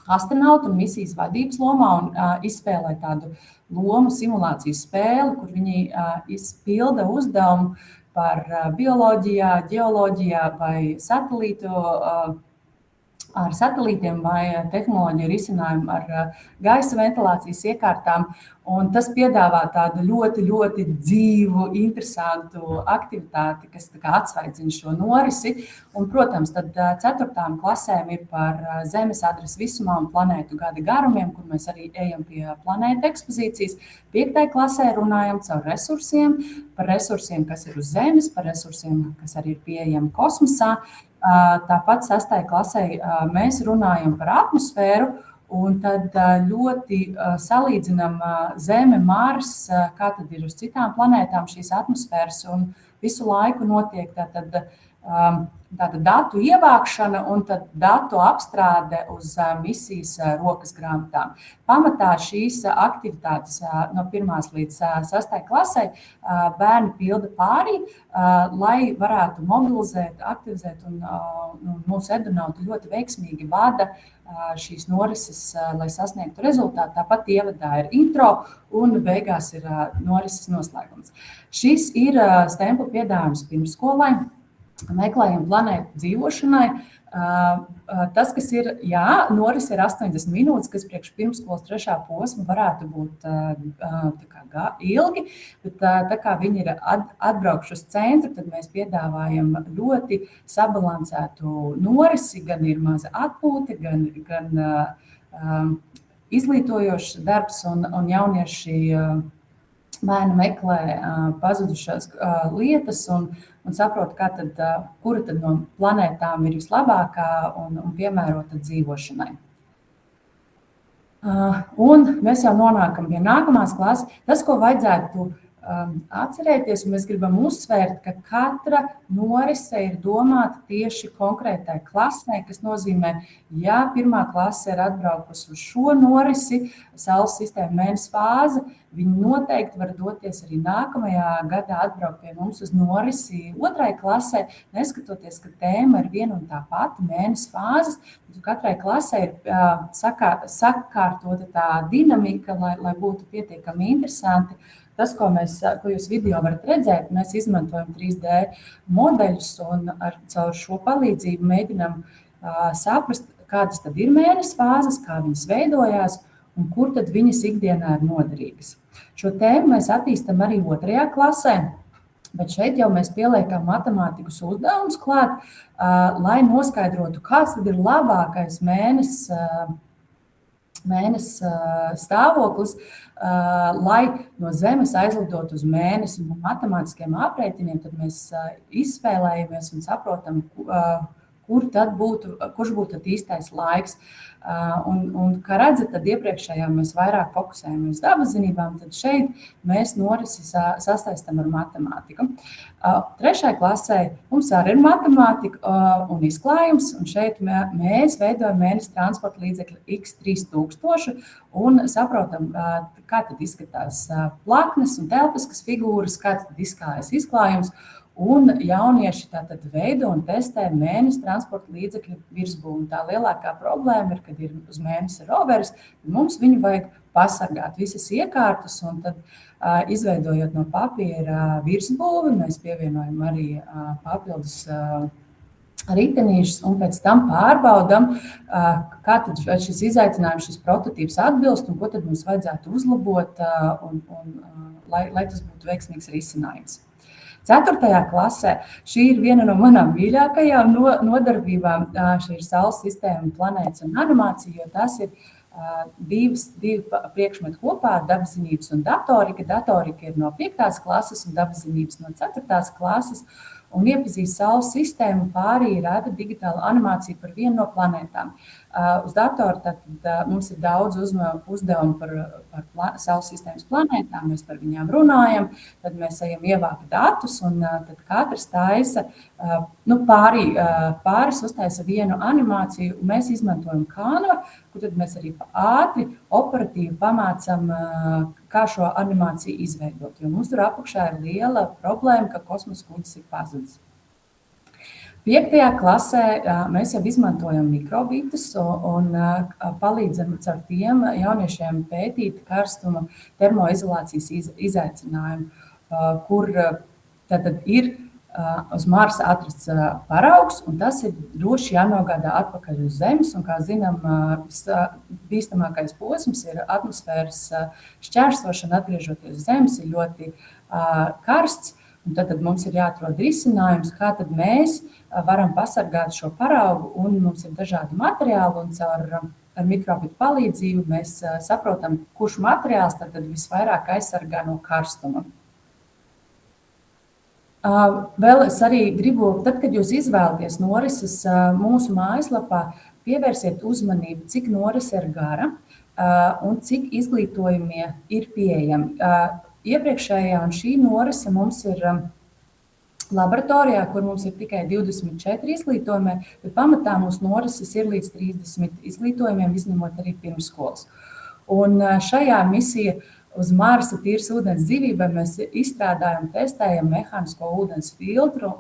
astronautu un misijas vadības lomā un izspēlē tādu lomu simulācijas spēli, kur viņi izpilda uzdevumu par bioloģijā, ģeoloģijā vai ar satelītiem vai tehnoloģiju risinājumu ar gaisa ventilācijas iekārtām. Un tas piedāvā tādu ļoti, ļoti dzīvu, interesantu aktivitāti, kas atsvaidzina šo norisi. Un, protams, tad 4. klasēm ir par Zemes adresi visumā un planētu gada garumiem, kur mēs arī ejam pie planētu ekspozīcijas. 5. klasē runājam caur resursiem, par resursiem, kas ir uz Zemes, par resursiem, kas arī ir pieejami kosmosā. Tāpat 6. klasē mēs runājam par atmosfēru, un tad ļoti salīdzinām Zeme, Mars, kā tad ir uz citām planētām šīs atmosfēras, un visu laiku notiek tāda datu ievākšana un tad datu apstrāde uz misijas rokas grāmatām. Pamatā šīs aktivitātes no 1. līdz 6. klasē bērni pilda pārī, lai varētu mobilizēt, aktivizēt, un mūsu edunauti ļoti veiksmīgi vada šīs norises, lai sasniegtu rezultātu. Tāpat ievadā ir intro un beigās ir norises noslēgums. Šis ir stemplu piedāvājums pirmsskolai. Meklējam planētu dzīvošanai. Tas, kas ir, noris ir 80 minūtes, kas priekš pirmsskolas 3. posma varētu būt ilgi, bet tā kā viņi ir atbraukši uz centru, tad mēs piedāvājam ļoti sabalansētu norisi, gan ir maza atpūta, gan izglītojošs darbs un jaunieši bērni meklē pazudušās lietas un saprot, kura tad no planētām ir vislabākā un piemērota dzīvošanai. Un mēs jau nonākam pie nākamās klases. Tas, ko vajadzētu atcerēties, un mēs gribam uzsvērt, ka katra norise ir domāta tieši konkrētai klasē, kas nozīmē, ja 1. klase ir atbraukusi uz šo norisi, Saules sistēma mēnesi fāze, viņi noteikti var doties arī nākamajā gadā atbraukt pie mums uz norisi 2. klasē, neskatoties, ka tēma ir viena un tā pati mēnesi fāzes. Katrai klasē ir sakārtota tā dinamika, lai būtu pietiekami interesanti. Tas, ko jūs video varat redzēt, mēs izmantojam 3D modeļus un caur šo palīdzību mēģinām saprast, kādas tad ir mēnesi fāzes, kā viņas veidojās un kur tad viņas ikdienā ir noderīgas. Šo tēmu mēs attīstam arī 2. klasē, bet šeit jau mēs pieliekam matemātikas uzdevumus klāt, lai noskaidrotu, kāds tad ir labākais mēnesis stāvoklis, lai no Zemes aizlidot uz mēnesi. Un matemātiskiem aprēķiniem tad mēs izspēlējamies un saprotam, kurš būtu īstais laiks. Un kā redzat, tad iepriekšējā mēs vairāk fokusējam uz dabas zinībām, tad šeit mēs norisi sasaistam ar matemātiku. 3. klasē mums arī ir matemātika un izklājums, un šeit mēs veidojam mēnesi transporta līdzekļu X3000 un saprotam, kā tad izskatās plaknes un telpiskas figūras, kāds tad izklājums. Un jaunieši tātad veido un testē mēnesi transporta līdzekļu virsbūvi. Tā lielākā problēma ir, kad ir uz mēnesi roveris, tad mums viņu vajag pasargāt visas iekārtas, un tad izveidojot no papīra virsbūvi, mēs pievienojam arī papildus ritenīšus, un pēc tam pārbaudam, kā tad šis izaicinājums, šis prototīps atbilst, un ko tad mums vajadzētu uzlabot, lai tas būtu veiksmīgs risinājums. 4. klasē šī ir viena no manām mīļākajām nodarbībām. Šī ir Saules sistēma, planētas un animācija, jo tas ir divi priekšmeti kopā, dabaszinības un datorika. Datorika ir no 5. klases un dabaszinības no 4. klases. Un iepazīst Saules sistēmu pārī rada digitālu animāciju par vienu no planētām. Uz datora tad mums ir daudz uzdevumu par Saules sistēmas planētām, mēs par viņām runājam, tad mēs ejam ievākt datus, un tad katrs taisa, pāris uztaisa vienu animāciju, un mēs izmantojam Canva, kur tad mēs arī ātri, operatīvi pamācam, kā šo animāciju izveidot, jo mums tur apakšā ir liela problēma, ka kosmosa kuģis ir pazudis. 5. klasē mēs jau izmantojam mikrobitus un palīdzam caur tiem jauniešiem pētīt karstuma termoizolācijas izaicinājumu, kur tātad ir uz Marsa atrasts paraugs, un tas ir droši jānogādā atpakaļ uz Zemes, un, kā zinām, bīstamākais posms ir atmosfēras šķērsošana, atgriežoties uz Zemes, ir ļoti karsts. Un tad mums ir jāatrod risinājums, kā tad mēs varam pasargāt šo paraugu, un mums ir dažādi materiāli, un ar mikrobitu palīdzību mēs saprotam, kurš materiāls tad visvairāk aizsargā no karstuma. Vēl es arī gribu, tad, kad jūs izvēlaties norises mūsu mājaslapā, pievērsiet uzmanību, cik norise ir gara un cik izglītojumie ir pieejami. Iepriekšējā un šī norise mums ir laboratorijā, kur mums ir tikai 24 izglītojumi, bet pamatā mūsu norises ir līdz 30 izglītojumiem, izņemot arī pirmsskolas. Un šajā misija uz Marsa tīras ūdens dzīvībai mēs izstrādājam, testējam mehānisko ūdens filtru,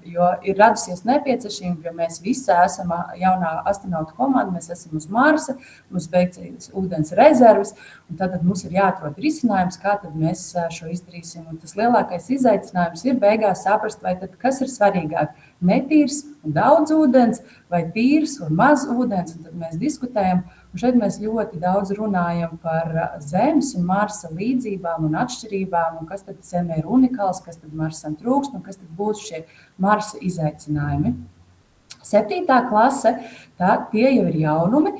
jo ir radusies nepieciešamība, jo mēs visi esam jaunā astronautu komanda, mēs esam uz Marsa, mums beigsies ūdens rezerves, un tad mums ir jāatrod risinājums, kā tad mēs šo izdarīsim. Un tas lielākais izaicinājums ir beigās saprast, vai tad kas ir svarīgāk, netīrs un daudz ūdens, vai tīrs un maz ūdens, un tad mēs diskutējam. Un šeit mēs ļoti daudz runājam par Zemes un Marsa līdzībām un atšķirībām, un kas tad Zeme ir unikāls, kas tad Marsam trūkst, un kas tad būs šie Marsa izaicinājumi. 7. klase, tie jau ir jaunumi.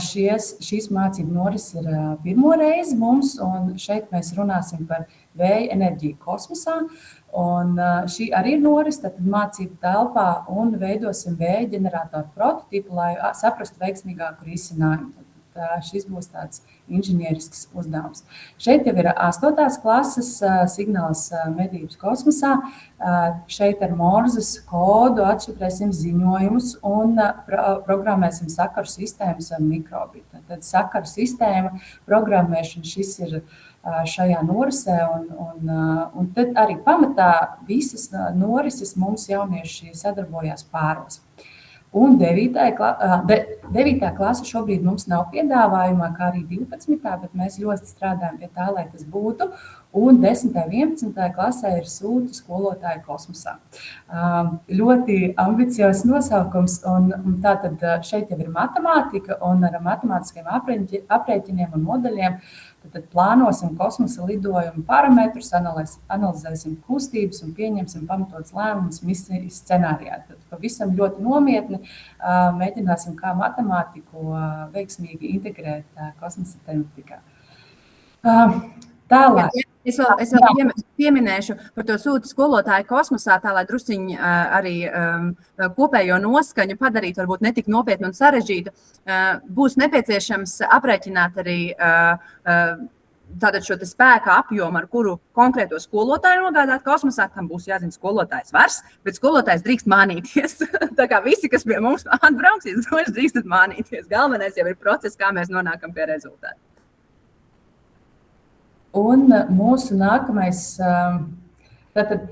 Šīs mācību norises ir pirmo reizi mums, un šeit mēs runāsim par vēja enerģiju kosmosā. Un šī arī ir norise, tad mācību telpā un veidosim vēja ģeneratoru prototipu, lai saprastu veiksmīgāku risinājumu. Tad šis būs tāds inženierisks uzdevums. Šeit jau ir 8. klases signāls medības kosmosā. Šeit ar Morzes kodu atšifrēsim ziņojumus un programmēsim sakaru sistēmas ar mikrobitu. Tad sakaru sistēma, programmēšana, šis ir šajā norisē, un tad arī pamatā visas norises mums jaunieši sadarbojās pāros. Un 9. klase šobrīd mums nav piedāvājumā, kā arī 12. bet mēs ļoti strādājam pie tā, lai tas būtu. Un 10. un 11. klasē ir sūtu skolotāju kosmosā. Ļoti ambiciozs nosaukums, un tātad šeit jau ir matemātika, un ar matemātiskiem aprēķiniem un modeļiem tad plānosim kosmosa lidojumu parametrus, analizēsim kustības un pieņemsim pamatots lēmumus misijas scenārijā. Tad pavisam ļoti nopietni mēģināsim kā matemātiku veiksmīgi integrēt kosmosa tematikā. Tālāk. Es vēl pieminēšu par to sūtu skolotāju kosmosā, tā lai drusciņi arī kopējo noskaņu padarīt, varbūt ne tik nopietnu un sarežģītu. Būs nepieciešams aprēķināt arī tātad šo spēka apjomu, ar kuru konkrēto skolotāju nogādāt kosmosā. Tam būs jāzina skolotājs vars, bet skolotājs drīkst mānīties. Tā kā visi, kas pie mums atbrauksies, drīkstat mānīties. Galvenais jau ir process, kā mēs nonākam pie rezultātu. Un mūsu nākamais, tātad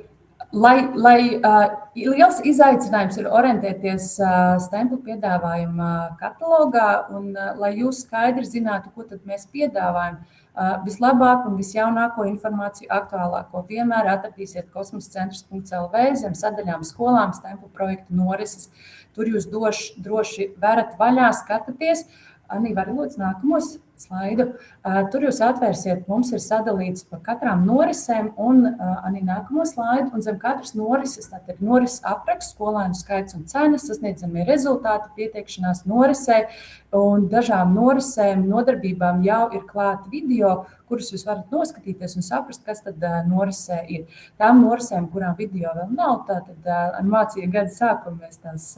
Liels izaicinājums ir orientēties stemplu piedāvājuma katalogā un lai jūs skaidri zinātu, ko tad mēs piedāvājam, vislabāko un visjaunāko informāciju, aktuālāko vienmēr atradīsiet kosmoscentrs.lv zem sadaļām skolām, stemplu projektu norises. Tur jūs droši varat vaļā skatāties. Anī, vari lūdzu nākamos slaidu. Tur jūs atvērsiet, mums ir sadalīts pa katrām norisēm un Anī nākamo slaidu. Un zem katras norises, tātad norises apraksts, skolēnu skaits un cenas, sasniedzamie rezultāti, pieteikšanās norisē un dažām norisēm, nodarbībām jau ir klāti video, kurus jūs varat noskatīties un saprast, kas tad norisē ir. Tām norisēm, kurām video vēl nav, tātad animācija gada sākuma mēs tās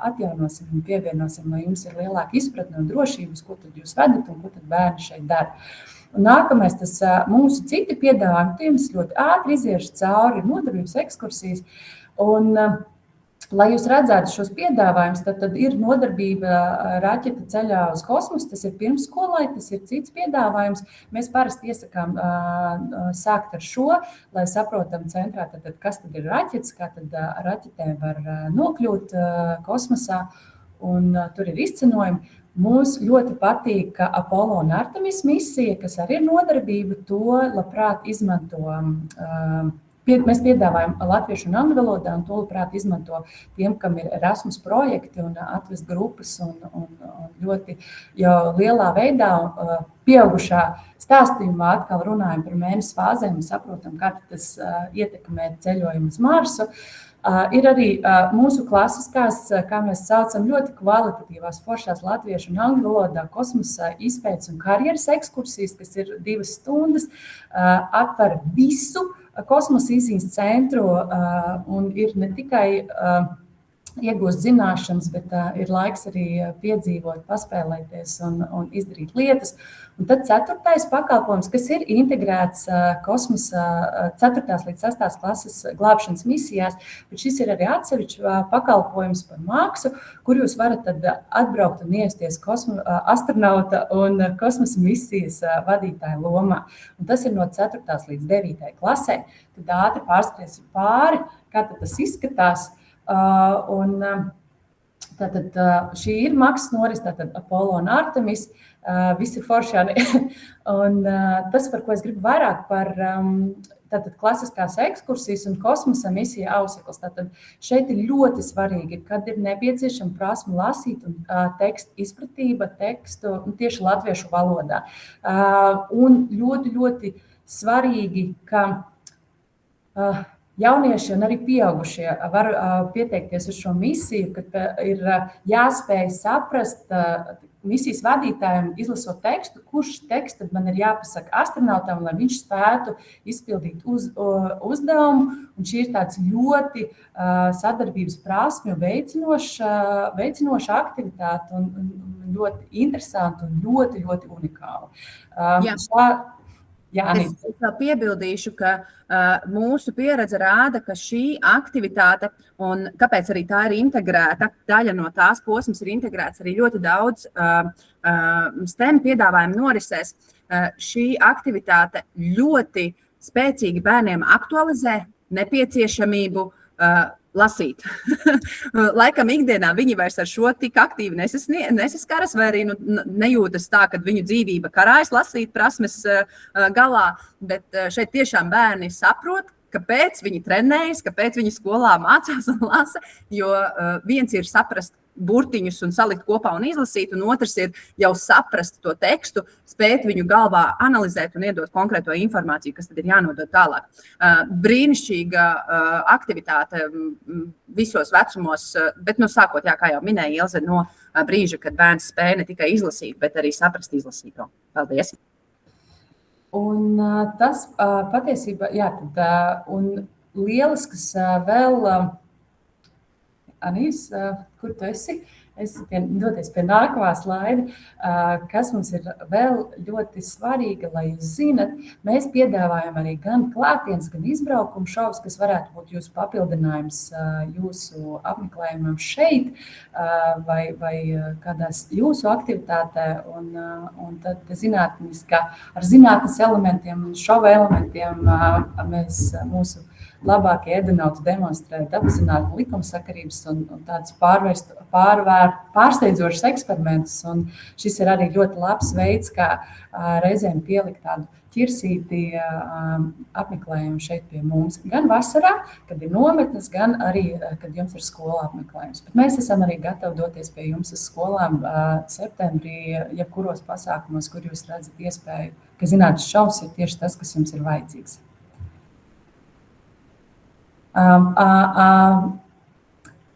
atjaunosim un pievienosim, lai jums ir lielāka izpratne un drošības, ko tad jūs vedat un ko tad bērni šeit dara. Un nākamais, tas mūsu citi piedāvājumi, tiem ļoti ātri iziešu cauri, ir nodarbības ekskursijas. Un, lai jūs redzētu šos piedāvājumus, tad ir nodarbība raķeta ceļā uz kosmosu, tas ir pirmsskolai, tas ir cits piedāvājums. Mēs parasti iesakām sākt ar šo, lai saprotam centrā, kas tad ir raķets, kā tad raķetēm var nokļūt kosmosā, un tur ir izcenojumi. Mums ļoti patīk Apollo un Artemis misija, kas arī ir nodarbība, to labprāt izmanto. Mēs piedāvājam latviešu un angļu valodā, un to labprāt izmanto tiem, kam ir Erasmus projekti un atvest grupas un ļoti jau lielā veidā pieaugušā stāstījumā atkal runājam par mēnesi fāzēm un saprotam, kā tas ietekmē ceļojumu uz Marsu. Ir arī mūsu klasiskās, kā mēs saucam, ļoti kvalitatīvās foršās latviešu un angļu valodā kosmosa izpētes un karjeras ekskursijas, kas ir 2 stundas, atver visu kosmosa izziņas centru un ir ne tikai iegūst zināšanas, bet ir laiks arī piedzīvot, paspēlēties un izdarīt lietas. Un tad 4. pakalpojums, kas ir integrēts kosmosa 4. līdz 6. klases glābšanas misijās, bet šis ir arī atsevišķs pakalpojums par mākslu, kur jūs varat tad atbraukt un iesties astronauta un kosmosa misijas vadītāja lomā. Un tas ir no 4. līdz 9. klasē. Tad ātri pārskriesim pāri, kā tad tas izskatās. Tātad šī ir maksas noris, tātad Apollo un Artemis, visi foršāni. Un tas, par ko es gribu vairāk par tātad klasiskās ekskursijas un kosmosa misija auseklis. Tātad šeit ir ļoti svarīgi, kad ir nepieciešama prasme lasīt un tekstu izpratība, tekstu tieši latviešu valodā. Un ļoti, ļoti svarīgi, ka jaunieši un arī pieaugušie var pieteikties uz šo misiju, kad ir jāspēj saprast misijas vadītājiem, izlasot tekstu, kurš teksts tad man ir jāpasaka astronautam, lai viņš spētu izpildīt uzdevumu. Un šī ir tāds ļoti sadarbības prasmju veicinoša aktivitāte un ļoti interesanta un ļoti, ļoti unikāla. Es vēl piebildīšu, ka mūsu pieredze rāda, ka šī aktivitāte, un kāpēc arī tā ir integrēta, daļa no tās posmas ir integrēts arī ļoti daudz STEM piedāvājumu norisēs. Šī aktivitāte ļoti spēcīgi bērniem aktualizē nepieciešamību lasīt. Laikam ikdienā viņi vairs ar šo tik aktīvi nesaskaras, vai arī nejūtas tā, ka viņu dzīvība karājas lasīt prasmes galā, bet šeit tiešām bērni saprot, kāpēc viņi trenējas, kāpēc viņi skolā mācās un lasa, jo viens ir saprast burtiņus un salikt kopā un izlasīt, un otrs ir jau saprast to tekstu, spēt viņu galvā analizēt un iedot konkrēto informāciju, kas tad ir jānodod tālāk. Brīnišķīga aktivitāte visos vecumos, bet sākot, kā jau minēja Ilze, no brīža, kad bērns spēja ne tikai izlasīt, bet arī saprast izlasīto. Paldies! Un tas patiesībā, un lielisks vēl, Anīs, kur tu esi? Es doties pie nākamā slaida, kas mums ir vēl ļoti svarīga, lai jūs zinat. Mēs piedāvājam arī gan klātienes, gan izbraukumu šovus, kas varētu būt jūsu papildinājums jūsu apmeklējumam šeit vai kādās jūsu aktivitātē. Un tad ar zinātnes elementiem un šova elementiem mēs mūsu labākie edenauti demonstrēt apzināti likumsakarības un tādus pārsteidzošus eksperimentus. Un šis ir arī ļoti labs veids, kā reizēm pielikt tādu ķirsīti apmeklējumu šeit pie mums. Gan vasarā, kad ir nometnes, gan arī, kad jums ir skola apmeklējums. Bet mēs esam arī gatavi doties pie jums uz skolām septembrī, jebkuros pasākumos, kur jūs redzat iespēju, ka zinātnes šovs ir tieši tas, kas jums ir vajadzīgs.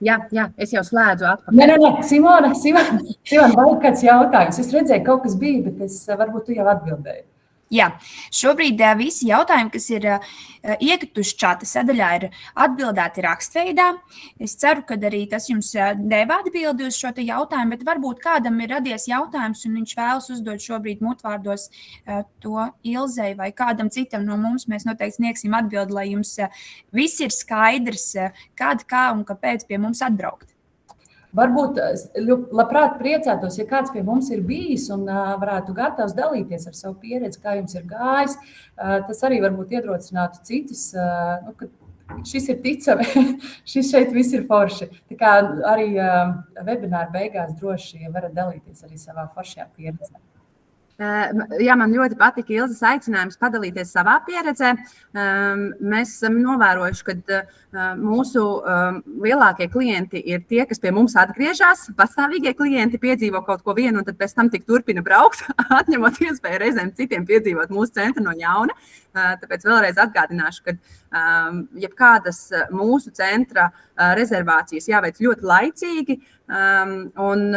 Jā, es jau slēdzu atpakaļ. Nē, Simona, vai ir kāds jautājums? Es redzēju, kaut kas bija, bet varbūt tu jau atbildēji. Jā, šobrīd visi jautājumi, kas ir iekrituši čata sadaļā, ir atbildēti rakstveidā. Es ceru, ka arī tas jums deva atbildi uz šo jautājumu, bet varbūt kādam ir radies jautājums, un viņš vēlas uzdot šobrīd mutvārdos to Ilzei vai kādam citam no mums. Mēs noteikti sniegsim atbildi, lai jums viss ir skaidrs, kad, kā un kāpēc pie mums atbraukt. Varbūt labprāt priecātos, ja kāds pie mums ir bijis un varētu gatavs dalīties ar savu pieredzi, kā jums ir gājis. Tas arī varbūt iedrosinātu citus, ka šis ir ticami, šis šeit viss ir forši. Tā kā arī webināra beigās droši varat dalīties arī savā foršajā pieredzē. Jā, man ļoti patika Ilzes aicinājums padalīties savā pieredzē. Mēs esam novērojuši, ka mūsu lielākie klienti ir tie, kas pie mums atgriežas. Pastāvīgie klienti piedzīvo kaut ko vienu, un tad pēc tam tik turpina braukt, atņemot iespēju reizēm citiem piedzīvot mūsu centru no jauna. Tāpēc vēlreiz atgādināšu, ka jebkādas mūsu centra rezervācijas jāveic ļoti laicīgi un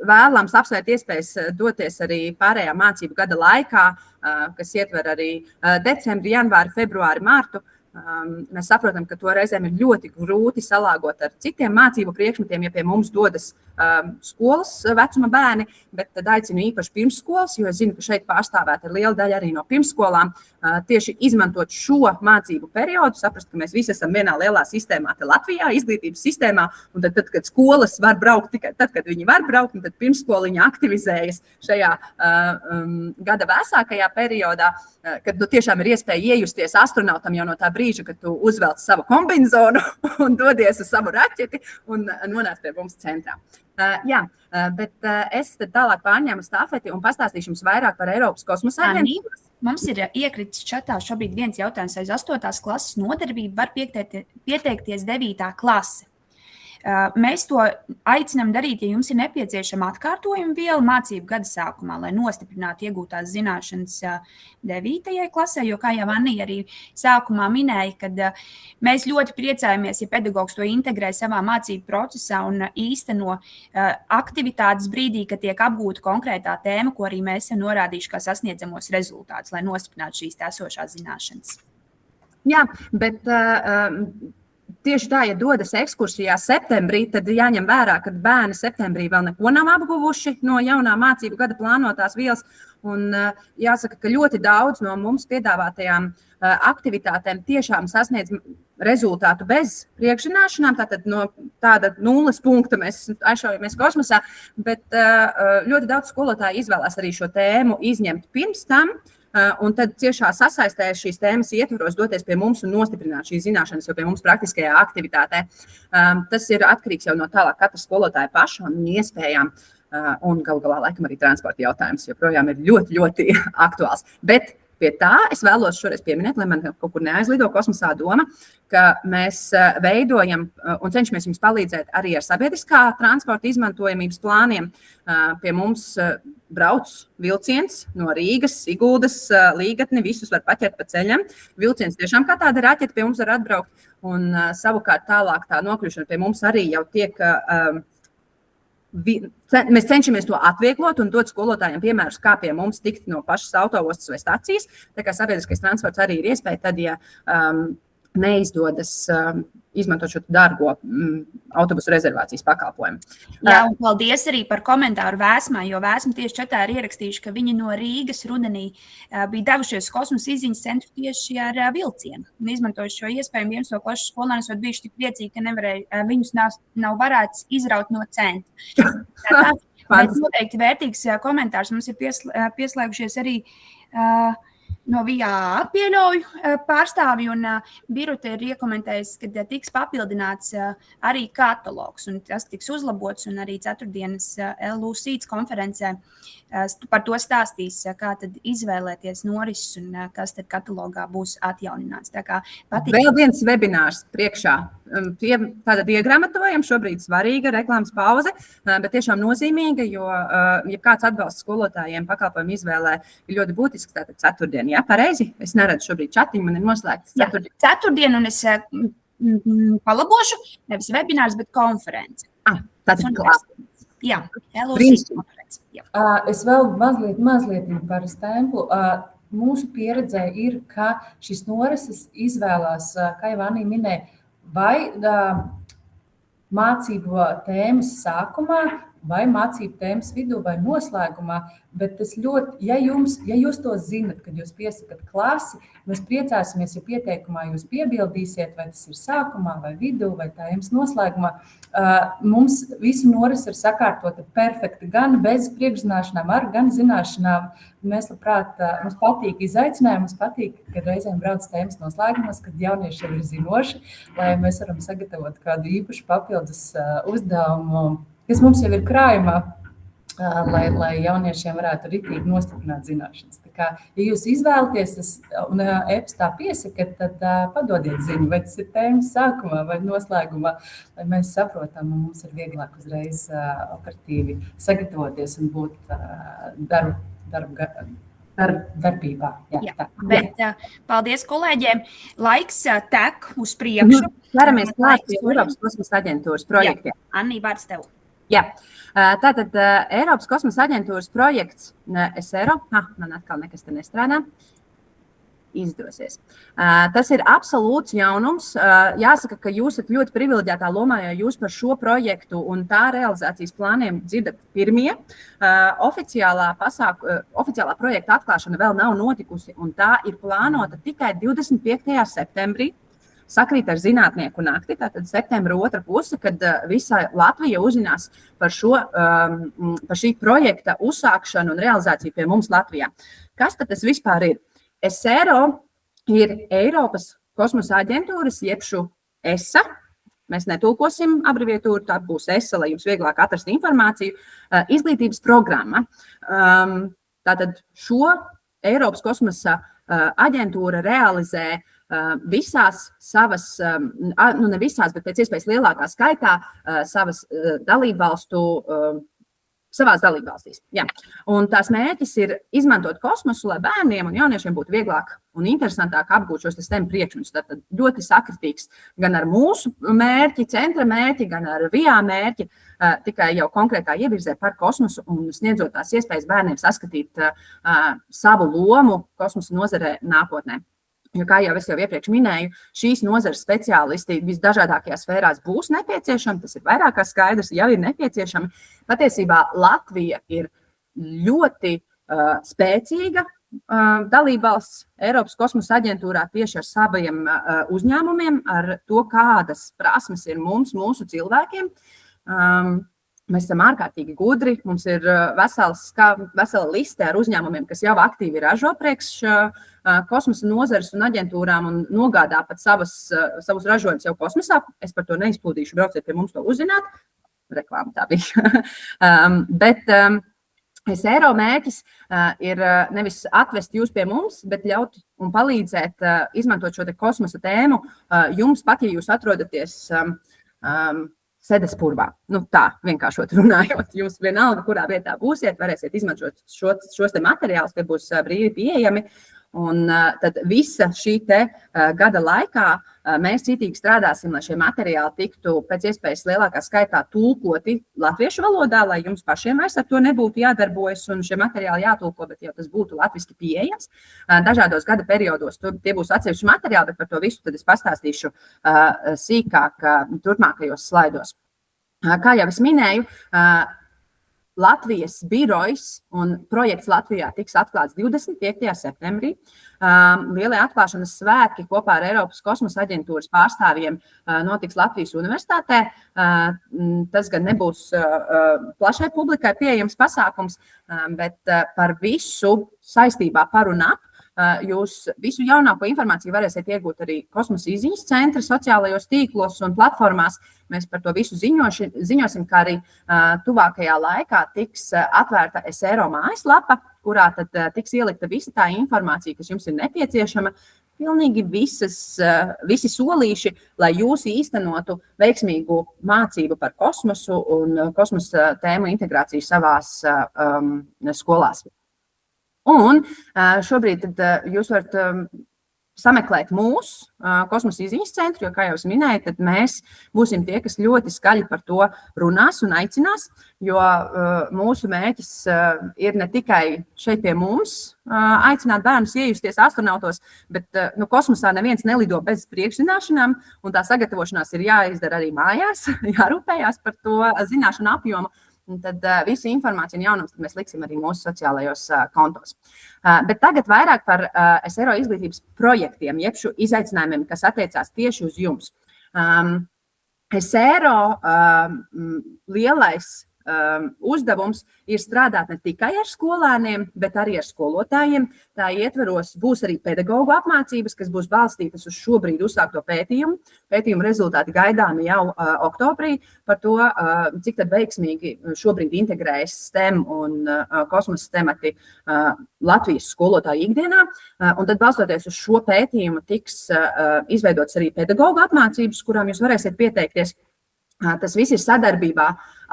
vēlams apsvērt iespējas doties arī pārējā mācību gada laikā, kas ietver arī decembri, janvāri, februāri, martu. Mēs saprotam, ka to reizēm ir ļoti grūti salāgot ar citiem mācību priekšmetiem, ja pie mums dodas skolas vecuma bērni, bet tad aicinu īpaši pirmsskolas, jo es zinu, ka šeit pārstāvēta ir liela daļa arī no pirmsskolām. Tieši izmantot šo mācību periodu, saprast, ka mēs visi esam vienā lielā sistēmā, te Latvijā, izglītības sistēmā, un tad, kad skolas var braukt tikai tad, kad viņi var braukt, un tad pirmsskoliņa aktivizējas šajā gada vēsākajā periodā, kad tiešām ir iespēja iejusties astronautam jau no tā brīža, kad tu uzvelc savu kombinzonu un dodies uz savu raķeti un nonāc pie mums centrā. Jā, bet es tad tālāk pārņēmu stafeti un pastāstīšu jums vairāk par Eiropas kosmosa aģentūru. Mums ir iekritis čatā šobrīd viens jautājums aiz 8. klases nodarbību. Var pieteikties 9. klase. Mēs to aicinām darīt, ja jums ir nepieciešama atkārtojuma viela mācību gada sākumā, lai nostiprinātu iegūtās zināšanas 9. klasē, jo, kā jau Annija arī sākumā minēja, kad mēs ļoti priecājamies, ja pedagogs to integrē savā mācību procesā un īsteno aktivitātes brīdī, kad tiek apgūta konkrētā tēma, ko arī mēs esam norādījuši kā sasniedzamos rezultātus, lai nostiprinātu šīs esošās zināšanas. Jā, bet tieši tā, ja dodas ekskursijā septembrī, tad jāņem vērā, ka bērni septembrī vēl neko nav apguvuši no jaunā mācību gada plānotās vielas. Un jāsaka, ka ļoti daudz no mums piedāvātajām aktivitātēm tiešām sasniedz rezultātu bez priekšzināšanām. Tātad no tāda 0 punkta mēs aizšaujamies kosmosā, bet ļoti daudz skolotāji izvēlās arī šo tēmu izņemt pirms tam. Un tad ciešā sasaistē šīs tēmas ietvaros doties pie mums un nostiprināt šīs zināšanas jau pie mums praktiskajā aktivitātē. Tas ir atkarīgs jau no tālāk katra skolotāja paša un iespējām. Un galu galā laikam arī transporta jautājums joprojām ir ļoti, ļoti aktuāls. Bet pie tā es vēlos šoreiz pieminēt, lai man kaut kur neaizlido kosmosā doma, ka mēs veidojam un cenšamies jums palīdzēt arī ar sabiedriskā transporta izmantojamības plāniem. Pie mums brauc vilciens no Rīgas, Siguldas, Līgatni, visus var paķert pa ceļam. Vilciens tiešām kā tāda raķeta pie mums var atbraukt, un savukārt tālāk tā nokļūšana pie mums arī jau tiek. Mēs cenšamies to atvieglot un dot skolotājiem piemērus, kā pie mums tikt no pašas autoostas vai stacijas. Tā kā sabiedriskais transports arī ir iespēja, tad, ja neizdodas izmantot šo dārgo autobusu rezervācijas pakalpojumu. Jā, un paldies arī par komentāru Vēsmai, jo Vēsma tieši čatā ir ierakstījuši, ka viņi no Rīgas rudenī bija devušies kosmosa izziņas centru tieši ar vilcienu. Un izmantojuši šo iespēju, viens no klases skolēnus var bijuši tik priecīgi, ka viņus nav varēts izraut no centra. Bet noteikti vērtīgs komentārs. Mums ir pieslēgušies arī no VIA pieļauju pārstāvji, un Birute ir iekomentējis, ka tiks papildināts arī katalogs, un tas tiks uzlabots, un arī ceturtdienas LU Seeds konferencē par to stāstīs, kā tad izvēlēties norises un kas tad katalogā būs atjaunināts. Tā kā Vēl viens webinārs priekšā. Tātad iegramatojam, šobrīd svarīga reklāmas pauze, bet tiešām nozīmīga, jo ja kāds atbalsts skolotājiem pakalpojumu izvēlē ir ļoti būtisks, tātad ceturtdien, jā, pareizi? Es neredzu šobrīd čatiņu, man ir noslēgts ceturtdien. Ceturtdien, un es palabošu, nevis webinārs, bet konference. Tātad klāt. Jā, LUC konference. Jā. Es vēl mazliet par stemplu. Mūsu pieredzē ir, ka šis norises izvēlās, kā jau Anī minēja, vai mācību tēmas sākumā, vai mācību tēmas vidū, vai noslēgumā, bet tas ļoti, ja jūs to zinat, kad jūs piesakat klasi, mēs priecāsimies, ja pieteikumā jūs piebildīsiet, vai tas ir sākumā, vai vidū, vai tēmas noslēgumā. Mums visu noris ir sakārtota perfekti, gan bez priekšzināšanām, gan zināšanām. Mēs labprāt, mums patīk izaicinājumi, mums patīk, kad reizēm brauc tēmas noslēgumos, kad jaunieši jau ir zinoši, lai mēs varam sagatavot kādu īpašu papildus uzdevumu, kas mums jau ir krājumā, lai jauniešiem varētu ritīgi nostiprināt zināšanas. Tā kā, ja jūs izvēlaties un e-pastā piesakat, tad padodiet ziņu, vai tas ir tēmas sākumā vai noslēgumā, lai mēs saprotam, un mums ir vieglāk uzreiz operatīvi sagatavoties un būt darbībā. Jā, bet paldies kolēģiem. Laiks tek uz priekšu. Ķeramies klāt pie Eiropas kosmosa aģentūras projektiem. Anī, vārds tev. Jā, tātad Eiropas kosmosa aģentūras projekts ESERO, man atkal nekas te nestrādā, izdosies. Tas ir absolūts jaunums. Jāsaka, ka jūs esat ļoti privileģētā lomā, jo jūs par šo projektu un tā realizācijas plāniem dzirdat pirmie. Oficiālā projekta atklāšana vēl nav notikusi, un tā ir plānota tikai 25. septembrī. Sakrīt ar zinātnieku nakti, tātad septembra otra puse, kad visa Latvija uzzinās par šī projekta uzsākšanu un realizāciju pie mums Latvijā. Kas tad tas vispār ir? ESERO ir Eiropas kosmosa aģentūras, jebšu ESA. Mēs netulkosim abreviatūru, tā būs ESA, lai jums vieglāk atrast informāciju. Izglītības programma. Tātad šo Eiropas kosmosa aģentūra realizē visās savas, ne visās, bet pēc iespējas lielākā skaitā savās dalībvalstīs. Jā. Un tās mērķis ir izmantot kosmosu, lai bērniem un jauniešiem būtu vieglāk un interesantāk apgūt šos STEM priekšmetus. Tātad ļoti sakritīgs gan ar mūsu mērķi, centra mērķi, gan ar VIA mērķi, tikai jau konkrētā ievirzē par kosmosu un sniedzot tās iespējas bērniem saskatīt savu lomu kosmosa nozarē nākotnē. Jo, kā jau es iepriekš minēju, šīs nozares speciālisti visdažādākajās sfērās būs nepieciešami, tas ir vairāk kā skaidrs, jau ir nepieciešami. Patiesībā Latvija ir ļoti spēcīga dalībvalsts Eiropas kosmosa aģentūrā tieši ar saviem uzņēmumiem, ar to, kādas prasmes ir mūsu cilvēkiem. Mēs esam ārkārtīgi gudri, mums ir vesela liste ar uzņēmumiem, kas jau aktīvi ražo priekš kosmosa nozares un aģentūrām un nogādā pat savus ražojumus jau kosmosā. Es par to neizplūdīšu, brauciet pie mums to uzzināt. Reklāma tā bija. Bet ESERO mērķis ir nevis atvest jūs pie mums, bet ļaut un palīdzēt izmantot šo te kosmosa tēmu jums pat, ja jūs atrodaties Sedespurvā. Tā vienkāršot runājot, jūs vienalga, kurā vietā būsiet, varēsiet izmantot šos te materiālus, tie būs brīvi pieejami. Un tad visa šī te gada laikā mēs citīgi strādāsim, lai šie materiāli tiktu pēc iespējas lielākā skaitā tulkoti latviešu valodā, lai jums pašiem vairs ar to nebūtu jādarbojas un šie materiāli jātulko, bet jau tas būtu latviski pieejams. Dažādos gada periodos tie būs atsevišķi materiāli, bet par to visu tad es pastāstīšu sīkāk turpmākajos slaidos. Kā jau es minēju, Latvijas birojs un projekts Latvijā tiks atklāts 25. septembrī. Lielie atklāšanas svētki kopā ar Eiropas kosmosa aģentūras pārstāvjiem notiks Latvijas universitātē. Tas gan nebūs plašai publikai pieejams pasākums, bet par visu saistībā par un ap Jūs visu jaunāko informāciju varēsiet iegūt arī Kosmosa izziņas centra sociālajos tīklos un platformās. Mēs par to visu ziņosim, kā arī tuvākajā laikā tiks atvērta SRO mājaslapa, kurā tad tiks ielikta visa tā informācija, kas jums ir nepieciešama. Pilnīgi visi solīši, lai jūs īstenotu veiksmīgu mācību par kosmosu un kosmosa tēmu integrāciju savās skolās. Un šobrīd jūs varat sameklēt mūsu Kosmosa izziņas centru, jo, kā jau es minēju, tad mēs būsim tie, kas ļoti skaļi par to runās un aicinās, jo mūsu mērķis ir ne tikai šeit pie mums aicināt bērnus iejusties astronautos, bet kosmosā neviens nelido bez priekšzināšanām, un tā sagatavošanās ir jāizdara arī mājās, jārūpējās par to zināšanu apjomu. Un tad visu informāciju un jaunums mēs liksim arī mūsu sociālajos kontos. Bet tagad vairāk par SRO izglītības projektiem, jeb šo izaicinājumiem, kas attiecās tieši uz jums. SRO lielais uzdevums ir strādāt ne tikai ar skolēniem, bet arī ar skolotājiem. Tā ietveros būs arī pedagoģu apmācības, kas būs balstītas uz šobrīd uzsākto pētījumu. Pētījuma rezultāti gaidāmi jau oktobrī par to, cik tad veiksmīgi šobrīd integrējas STEM un kosmosa temati Latvijas skolotāju ikdienā. Un tad balstoties uz šo pētījumu tiks izveidots arī pedagoģu apmācības, kurām jūs varēsiet pieteikties. Tas viss ir sadarbībā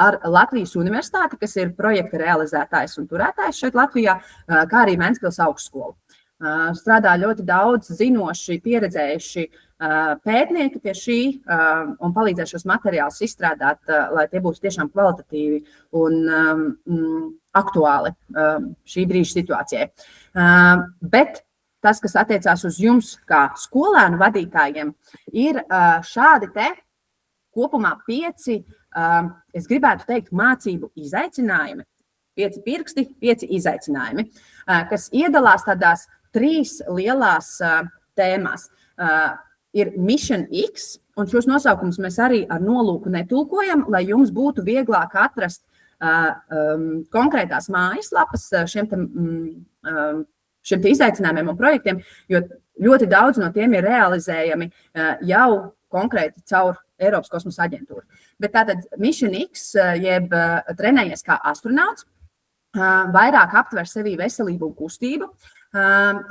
ar Latvijas Universitāti, kas ir projekta realizētājs un turētājs šeit Latvijā, kā arī Ventspils augstskolu. Strādā ļoti daudz zinoši, pieredzējuši pētnieki pie šī un palīdzēs šos materiālus izstrādāt, lai tie būtu tiešām kvalitatīvi un aktuāli šī brīža situācijai. Bet tas, kas attiecās uz jums kā skolēnu vadītājiem, ir šādi te kopumā 5, es gribētu teikt, mācību izaicinājumi, 5 pirksti, 5 izaicinājumi, kas iedalās tādās 3 lielās tēmās. Ir Mission X, un šos nosaukums mēs arī ar nolūku netulkojam, lai jums būtu vieglāk atrast konkrētās mājaslapas šiem izaicinājumiem un projektiem, jo ļoti daudz no tiem ir realizējami jau konkrēti caur Eiropas kosmosa aģentūru. Bet tātad Mission X, jeb trenējies kā astronauts, vairāk aptver sevī veselību un kustību.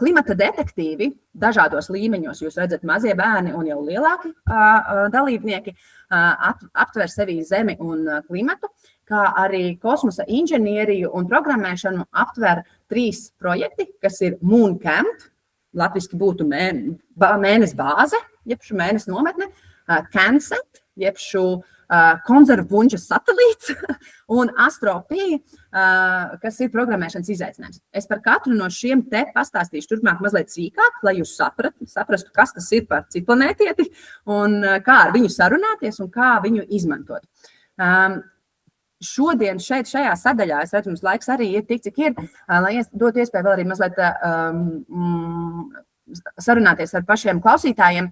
Klimata detektīvi dažādos līmeņos, jūs redzat, mazie bērni un jau lielāki dalībnieki aptver sevī Zemi un klimatu, kā arī kosmosa inženieriju un programmēšanu aptver 3 projekti, kas ir Moon Camp, latviski būtu mēnesi bāze, jeb šo mēnesi nometne, CanSat, jeb šo konzervbuņģa satelīts un Astro-P, kas ir programmēšanas izaicinājums. Es par katru no šiem te pastāstīšu turpmāk mazliet sīkāk, lai jūs saprastu, kas tas ir par citplanētieti un kā ar viņu sarunāties un kā viņu izmantot. Šodien šeit šajā sadaļā, es redzu, mums laiks arī ir tik, cik ir, lai dotu iespēju vēl arī mazliet sarunāties ar pašiem klausītājiem.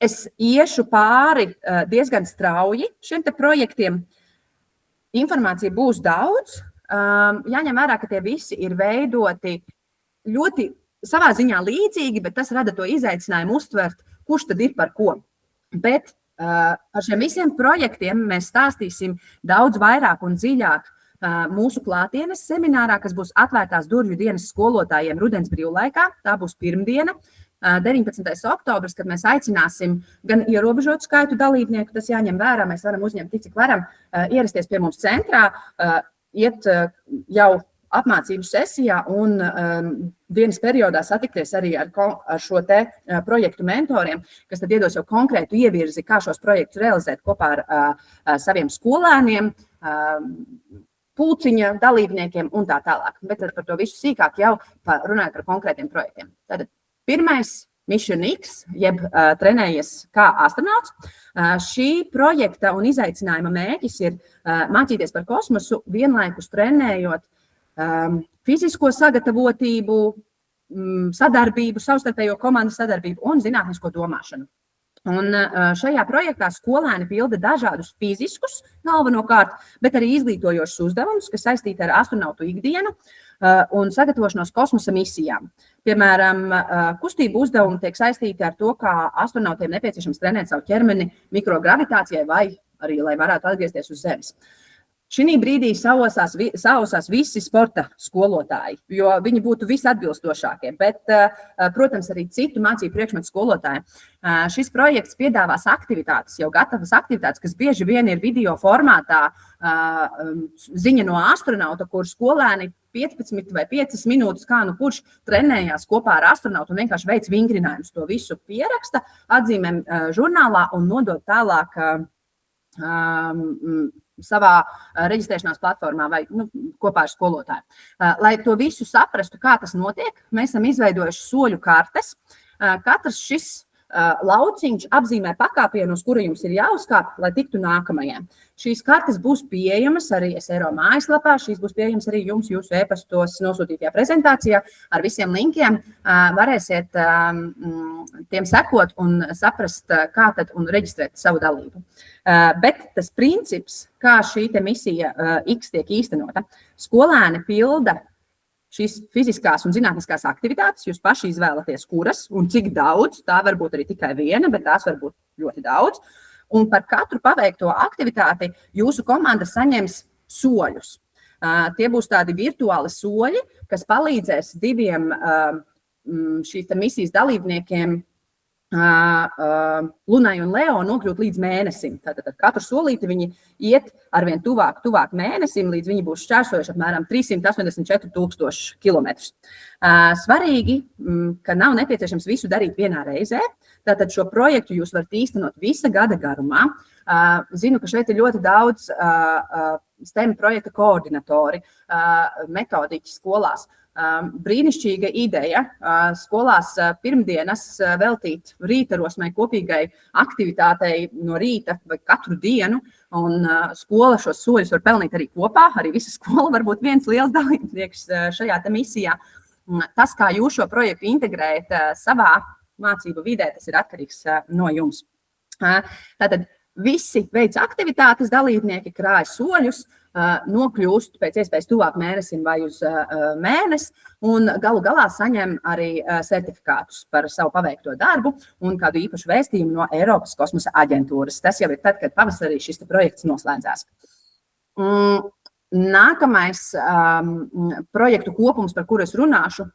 Es iešu pāri diezgan strauji šiem te projektiem. Informācija būs daudz. Jāņem vērā, ka tie visi ir veidoti ļoti savā ziņā līdzīgi, bet tas rada to izaicinājumu uztvert, kurš tad ir par ko. Bet par šiem visiem projektiem mēs stāstīsim daudz vairāk un dziļāk mūsu klātienes seminārā, kas būs atvērtās durvju dienas skolotājiem rudens brīvlaikā. Tā būs pirmdiena. 19. oktobris, kad mēs aicināsim gan ierobežotu skaitu dalībnieku, tas jāņem vērā, mēs varam uzņemt tik, cik varam, ierasties pie mums centrā, iet jau apmācību sesijā un dienas periodā satikties arī ar šo te projektu mentoriem, kas tad iedos jau konkrētu ievirzi, kā šos projektus realizēt kopā ar saviem skolēniem, pulciņa dalībniekiem un tā tālāk. Bet par to visu sīkāk jau runājot par konkrētiem projektiem. Tātad pirmais Mission X, jeb trenējies kā astronauts. Šī projekta un izaicinājuma mērķis ir mācīties par kosmosu, vienlaikus trenējot fizisko sagatavotību, sadarbību, savstarpējo komandas sadarbību un zinātnisko domāšanu. Un šajā projektā skolēni pilda dažādus fiziskus, galvenokārt, bet arī izglītojošus uzdevumus, kas saistīti ar astronautu ikdienu un sagatavošanos kosmosa misijām. Piemēram, kustību uzdevumi tiek saistīti ar to, kā astronautiem nepieciešams trenēt savu ķermeni mikrogravitācijai vai arī, lai varētu atgriezties uz Zemes. Šī brīdī sausās visi sporta skolotāji, jo viņi būtu visatbilstošākie, bet, protams, arī citu mācību priekšmetu skolotāji. Šis projekts piedāvās aktivitātes, jau gatavas aktivitātes, kas bieži vien ir video formātā ziņa no astronauta, kur skolēni 15 vai 5 minūtes, kā nu kurš trenējās kopā ar astronautu un vienkārši veic vingrinājumus. To visu pieraksta, atzīmēm žurnālā un nodod tālāk savā reģistrēšanās platformā vai kopā ar skolotāju. Lai to visu saprastu, kā tas notiek, mēs esam izveidojuši soļu kartes. Katrs šis lauciņš apzīmē pakāpienu, uz kura jums ir jāuzkāp, lai tiktu nākamajam. Šīs kartes būs pieejamas arī SRO mājaslapā, šīs būs pieejamas arī jums jūsu e-pastos nosūtītajā prezentācijā ar visiem linkiem. Varēsiet tiem sekot un saprast, kā tad un reģistrēt savu dalību. Bet tas princips, kā šī misija X tiek īstenota, skolēni pilda šīs fiziskās un zinātniskās aktivitātes, jūs paši izvēlaties, kuras un cik daudz, tā var būt arī tikai viena, bet tās var būt ļoti daudz. Un par katru paveikto aktivitāti jūsu komanda saņems soļus. Tie būs tādi virtuāli soļi, kas palīdzēs diviem šīs misijas dalībniekiem, Lunai un Leo, nokļūt līdz mēnesim. Tātad ar katru solīti viņi iet arvien tuvāk mēnesim, līdz viņi būs šķērsojuši apmēram 384,000 kilometrus. Svarīgi, ka nav nepieciešams visu darīt vienā reizē. Tātad šo projektu jūs varat īstenot visa gada garumā. Zinu, ka šeit ir ļoti daudz STEM projekta koordinatori, metodiķi skolās. Brīnišķīga ideja skolās pirmdienas veltīt rītarosmai kopīgai aktivitātei no rīta vai katru dienu, un skola šos soļus var pelnīt arī kopā, arī visa skola var būt viens liels dalībnieks šajā misijā. Tas, kā jūs šo projektu integrējat savā mācību vidē, tas ir atkarīgs no jums. Tātad visi veic aktivitātes, dalībnieki krāj soļus, nokļūst pēc iespējas tuvāk mēnesim vai uz mēnesi un galu galā saņem arī certifikātus par savu paveikto darbu un kādu īpašu vēstījumu no Eiropas kosmosa aģentūras. Tas jau ir tad, kad pavasarī šis projekts noslēdzās. Nākamais projektu kopums, par kuru es runāšu,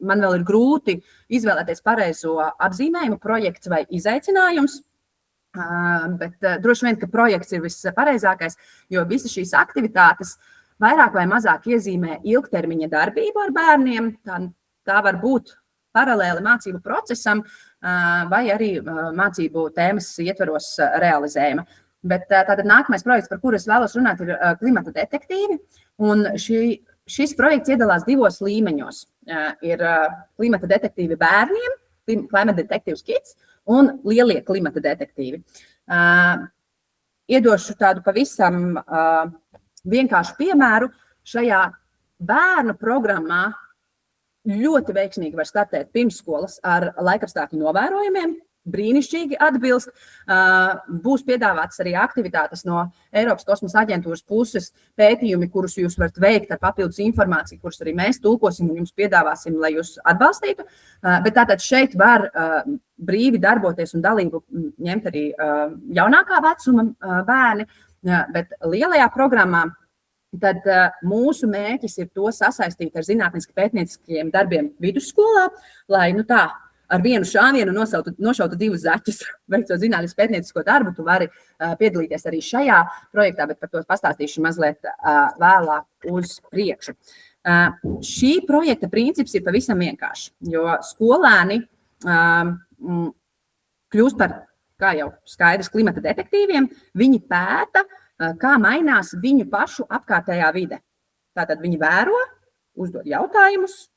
man vēl ir grūti izvēlēties pareizo apzīmējumu, projekts vai izaicinājums. Bet droši vien, ka projekts ir vispareizākais, jo visas šīs aktivitātes vairāk vai mazāk iezīmē ilgtermiņa darbību ar bērniem. Tā var būt paralēli mācību procesam vai arī mācību tēmas ietvaros realizējama. Bet tātad nākamais projekts, par kuru es vēlos runāt, ir klimata detektīvi. Un šis projekts iedalās divos līmeņos. Ir klimata detektīvi bērniem, Climate Detectives Kids, un lielie klimata detektīvi. Iedošu tādu pavisam vienkāršu piemēru. Šajā bērnu programmā ļoti veiksmīgi var startēt pirmsskolas ar laikapstākļu novērojumiem. Brīnišķīgi atbilst. Būs piedāvātas arī aktivitātes no Eiropas kosmosa aģentūras puses, pētījumi, kurus jūs varat veikt ar papildus informāciju, kurus arī mēs tulkosim un jums piedāvāsim, lai jūs atbalstītu. Bet tātad šeit var brīvi darboties un dalību ņemt arī jaunākā vecuma bērni, bet lielajā programmā tad mūsu mērķis ir to sasaistīt ar zinātniski pētnieciskiem darbiem vidusskolā, lai ar vienu šāvienu nošautu divus zaķus. Veicot zinātnisku pētniecisko darbu, tu vari piedalīties arī šajā projektā, bet par to pastāstīšu mazliet vēlāk uz priekšu. Šī projekta princips ir pavisam vienkārši, jo skolēni kļūst par, kā jau skaidrs, klimata detektīviem. Viņi pēta, kā mainās viņu pašu apkārtējā vide. Tātad viņi vēro, uzdod jautājumus,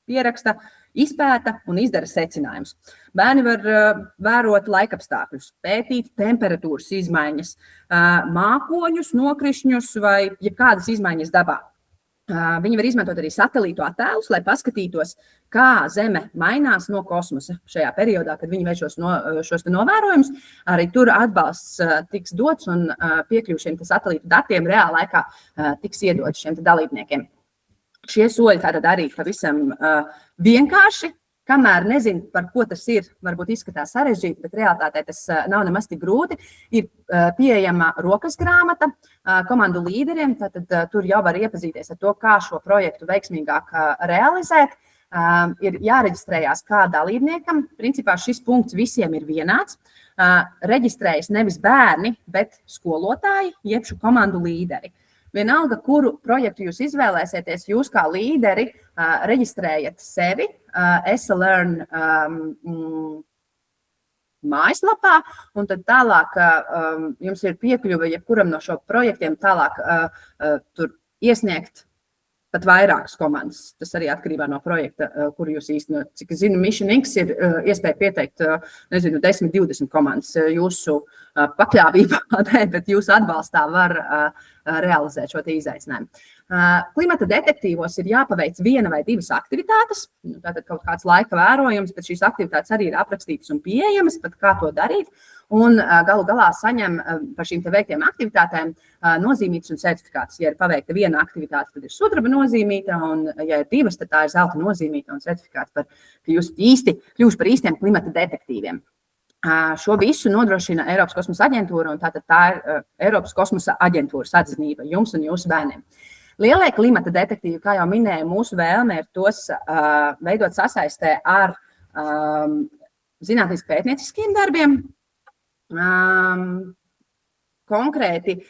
pieraksta, izpēta un izdara secinājumus. Bērni var vērot laikapstākļus, pētīt temperatūras izmaiņas, mākoņus, nokrišņus vai jebkādas izmaiņas dabā. Viņi var izmantot arī satelītu attēlus, lai paskatītos, kā Zeme mainās no kosmosa šajā periodā, kad viņi veic šos novērojumus. Arī tur atbalsts tiks dots un piekļuvi šiem satelītu datiem reālā laikā tiks iedots šiem dalībniekiem. Šie soļi tātad arī pavisam vienkārši. Kamēr nezinu, par ko tas ir, varbūt izskatās sarežģīti, bet realitātē tas nav nemaz tik grūti. Ir pieejama rokas grāmata komandu līderiem, tātad tur jau var iepazīties ar to, kā šo projektu veiksmīgāk realizēt. Ir jāreģistrējās kā dalībniekam. Principā šis punkts visiem ir vienāds. Reģistrējas nevis bērni, bet skolotāji, jeb šo komandu līderi. Vienalga, kuru projektu jūs izvēlēsieties, jūs kā līderi reģistrējat sevi ESSA-Learn mājaslapā, un tad tālāk jums ir piekļuve jebkuram no šo projektiem tālāk tur iesniegt pat vairākas komandas. Tas arī atkarībā no projekta, kuru jūs īstenot. Cik es zinu, Mission X ir iespēja pieteikt, 10-20 komandas jūsu pakļāvībā, bet jūsu atbalstā var realizēt šo izaicinājumu. Klimata detektīvos ir jāpaveic viena vai divas aktivitātes, tātad kaut kāds laika vērojums, bet šīs aktivitātes arī ir aprakstītas un pieejamas, pat kā to darīt, un galu galā saņem par šīm te veiktiem aktivitātēm nozīmītas un certifikātus. Ja ir paveikta viena aktivitāte, tad ir sudraba nozīmīta, un ja ir divas, tad tā ir zelta nozīmīta un certifikāts par, ka jūs kļūst par īstiem klimata detektīviem. Šo visu nodrošina Eiropas kosmosa aģentūra, un tātad tā ir Eiropas kosmosa aģentūras atzinība jums un jūsu bērniem. Lielie klimata detektīvi, kā jau minēju, mūsu vēlme ir tos veidot sasaistē ar zinātniski pētnieciskiem darbiem. Konkrēti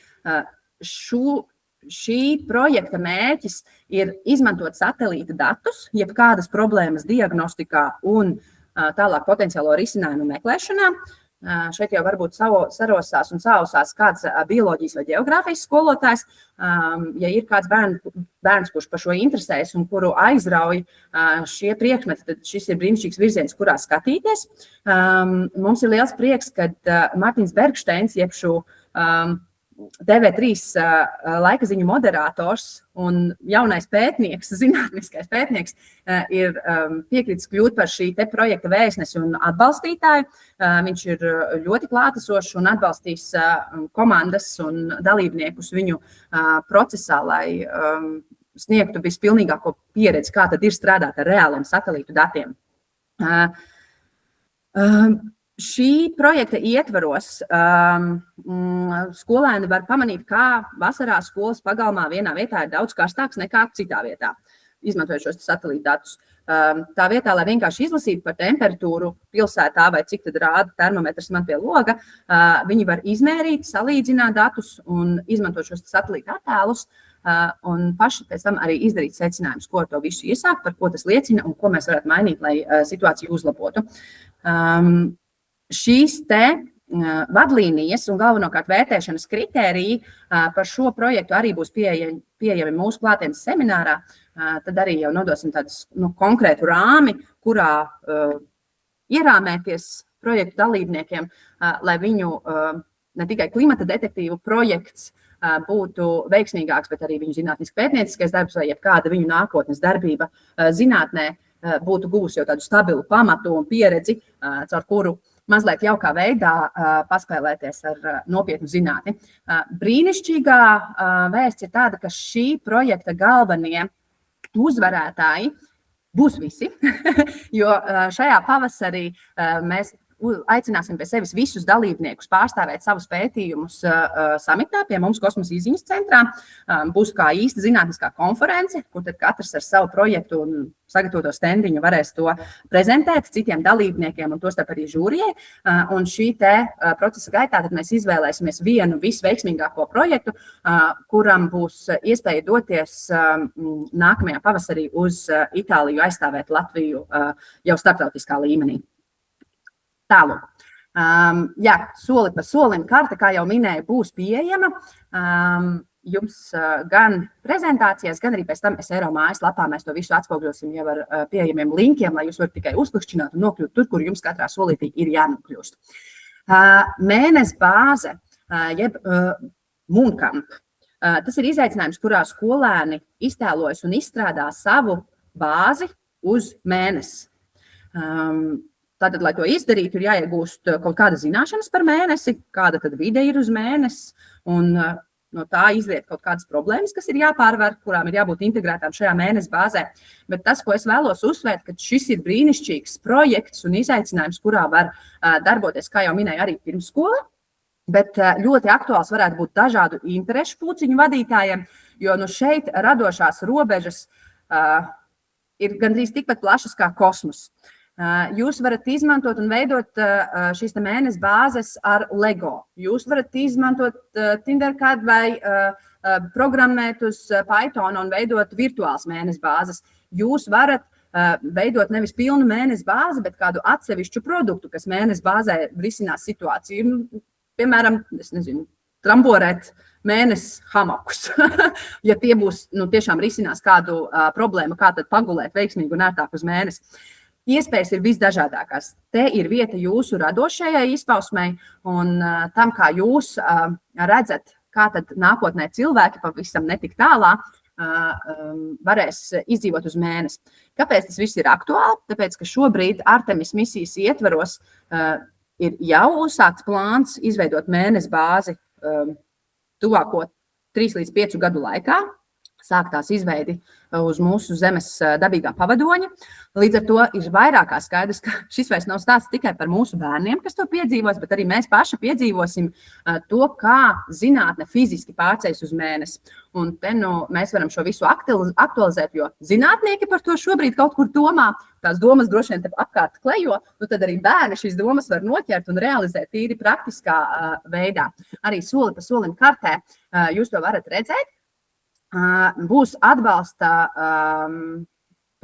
šī projekta mērķis ir izmantot satelīta datus, jeb kādas problēmas diagnostikā un tālāk potenciālo risinājumu meklēšanā. Šeit jau varbūt sarosās un sausās kāds bioloģijas vai geogrāfijas skolotājs. Ja ir kāds bērns, kurš par šo interesējas un kuru aizrauj šie priekšmeti, tad šis ir brīnišķīgs virziens, kurā skatīties. Mums ir liels prieks, kad Mārtiņš Bergšteins, jeb šo TV3 laika ziņu moderators un jaunais pētnieks, zinātniskais pētnieks, ir piekritis kļūt par šī te projekta vēstnesi un atbalstītāju. Viņš ir ļoti klātesošs un atbalstīs komandas un dalībniekus viņu procesā, lai sniegtu vispilnīgāko pieredzi, kā tad ir strādāt ar reāliem satelītu datiem. Šī projekta ietvaros skolēni var pamanīt, kā vasarā skolas pagalmā vienā vietā ir daudz karstāks nekā citā vietā, izmantojot šos satelītu datus. Tā vietā, lai vienkārši izlasītu par temperatūru pilsētā vai cik tad rāda termometrs man pie loga, viņi var izmērīt, salīdzināt datus un izmantot šos satelītu attēlus un paši pēc tam arī izdarīt secinājumus, ko ar to visu iesākt, par ko tas liecina un ko mēs varētu mainīt, lai situāciju uzlabotu. Šīs te vadlīnijas un galvenokārt vērtēšanas kritēriji par šo projektu arī būs pieejami mūsu klātienes seminārā. Tad arī jau nodosim tādus konkrētu rāmi, kurā ierāmēties projektu dalībniekiem, lai viņu ne tikai klimata detektīvu projekts būtu veiksmīgāks, bet arī viņu zinātniski pētnieciskais darbs vai jebkāda viņu nākotnes darbība zinātnē būtu gūs jau tādu stabilu pamatu un pieredzi, caur kuru mazliet jaukā veidā paspēlēties ar nopietnu zinātni. Brīnišķīgā vēsts ir tāda, ka šī projekta galvenie uzvarētāji būs visi, jo šajā pavasarī mēs aicināsim pie sevis visus dalībniekus pārstāvēt savus pētījumus samitā pie mums Kosmosa izziņas centrā. Būs kā īsta zinātniskā konference, kur tad katrs ar savu projektu un sagatavoto stendiņu varēs to prezentēt citiem dalībniekiem un tostarp arī žūrijai. Un šī te procesa gaitā tad mēs izvēlēsimies vienu visveiksmīgāko projektu, kuram būs iespēja doties nākamajā pavasarī uz Itāliju aizstāvēt Latviju jau starptautiskā līmenī. Tālāk. Jā, soli pa solim karte, kā jau minēju, būs pieejama. Jums gan prezentācijās, gan arī pēc tam SRO mājaslapā mēs to visu atspoguļosim jau ar pieejamiem linkiem, lai jūs varat tikai uzklikšķināt un nokļūt tur, kur jums katrā solītī ir jānokļūst. Mēnes bāze, jeb Mooncamp. Tas ir izaicinājums, kurā skolēni iztēlojas un izstrādā savu bāzi uz mēnesi. Tātad, lai to izdarītu, ir jāiegūst kaut kāda zināšanas par mēnesi, kāda tad vide ir uz mēnesi, un no tā izriet kaut kādas problēmas, kas ir jāpārvar, kurām ir jābūt integrētām šajā mēnesi bāzē. Bet tas, ko es vēlos uzsvērt, ka šis ir brīnišķīgs projekts un izaicinājums, kurā var darboties, kā jau minēju, arī pirmsskola, bet ļoti aktuāls varētu būt dažādu interešu pulciņu vadītājiem, jo šeit radošās robežas ir gandrīz tikpat plašas kā kosmos. Jūs varat izmantot un veidot šīs mēnesi bāzes ar Lego. Jūs varat izmantot Tindercad vai programmēt uz Python un veidot virtuāls mēnesi bāzes. Jūs varat veidot nevis pilnu mēnesi bāzi, bet kādu atsevišķu produktu, kas mēnesi bāzē risinās situāciju. Piemēram, tramborēt mēnesi hamakus. Ja tie būs, tiešām risinās kādu problēmu, kā tad pagulēt veiksmīgi un ērtāk uz mēnesi. Iespējas ir visdažādākās. Te ir vieta jūsu radošajai izpausmei un tam, kā jūs redzat, kā tad nākotnē cilvēki pavisam netik tālā varēs izdzīvot uz mēnesi. Kāpēc tas viss ir aktuāli? Tāpēc, ka šobrīd Artemis misijas ietvaros ir jau uzsākts plāns izveidot mēnesi bāzi tuvāko 3 līdz 5 gadu laikā. Sāk tās izveidi uz mūsu zemes dabīgā pavadoņa. Līdz ar to ir vairāk kā skaidrs, ka šis vairs nav stāsts tikai par mūsu bērniem, kas to piedzīvos, bet arī mēs paši piedzīvosim to, kā zinātne fiziski pārceļas uz mēnesi. Un te mēs varam šo visu aktualizēt, jo zinātnieki par to šobrīd kaut kur domā, tās domas droši vien apkārt klejo, tad arī bērni šīs domas var noķert un realizēt tīri praktiskā veidā. Arī soli pa solim kartē jūs to varat redzēt. Būs atbalsta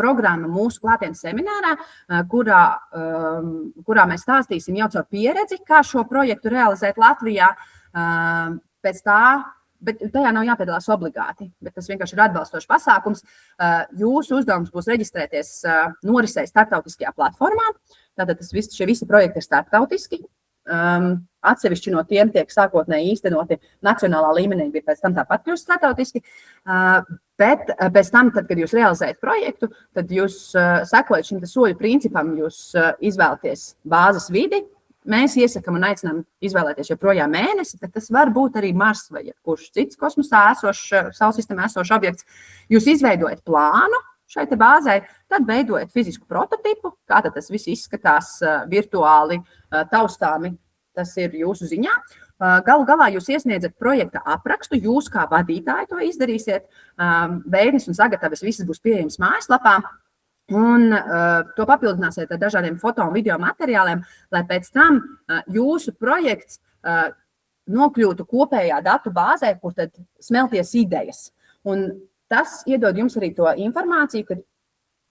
programma mūsu klātienes seminārā, kurā mēs stāstīsim jau caur pieredzi, kā šo projektu realizēt Latvijā. Pēc tā, bet tajā nav jāpiedalās obligāti, bet tas vienkārši ir atbalstošs pasākums. Jūsu uzdevums būs reģistrēties norisei starptautiskajā platformā. Tātad šie visi projekti ir starptautiski. Atsevišķi no tiem tiek sākotnēji īstenoti nacionālā līmenī, bet pēc tam tāpat kļūst starptautiski. Bet pēc tam, tad, kad jūs realizējat projektu, tad jūs sekojat šim soļu principam, jūs izvēlaties bāzes vidi. Mēs iesakam un aicinām izvēlēties joprojām mēnesi, bet tas var būt arī Mars vai kurš cits kosmosā esošs, Saules sistēmā esošs objekts. Jūs izveidojat plānu šai te bāzei, tad veidojat fizisku prototipu, kā tad tas viss izskatās virtuāli, taustāmi, tas ir jūsu ziņā. Galu galā jūs iesniedzat projekta aprakstu, jūs kā vadītāji to izdarīsiet, veidnis un sagatavas visas būs pieejams mājaslapā, un to papildināsiet ar dažādiem foto un video materiāliem, lai pēc tam jūsu projekts nokļūtu kopējā datu bāzē, kur tad smelties idejas. Un tas iedod jums arī to informāciju, ka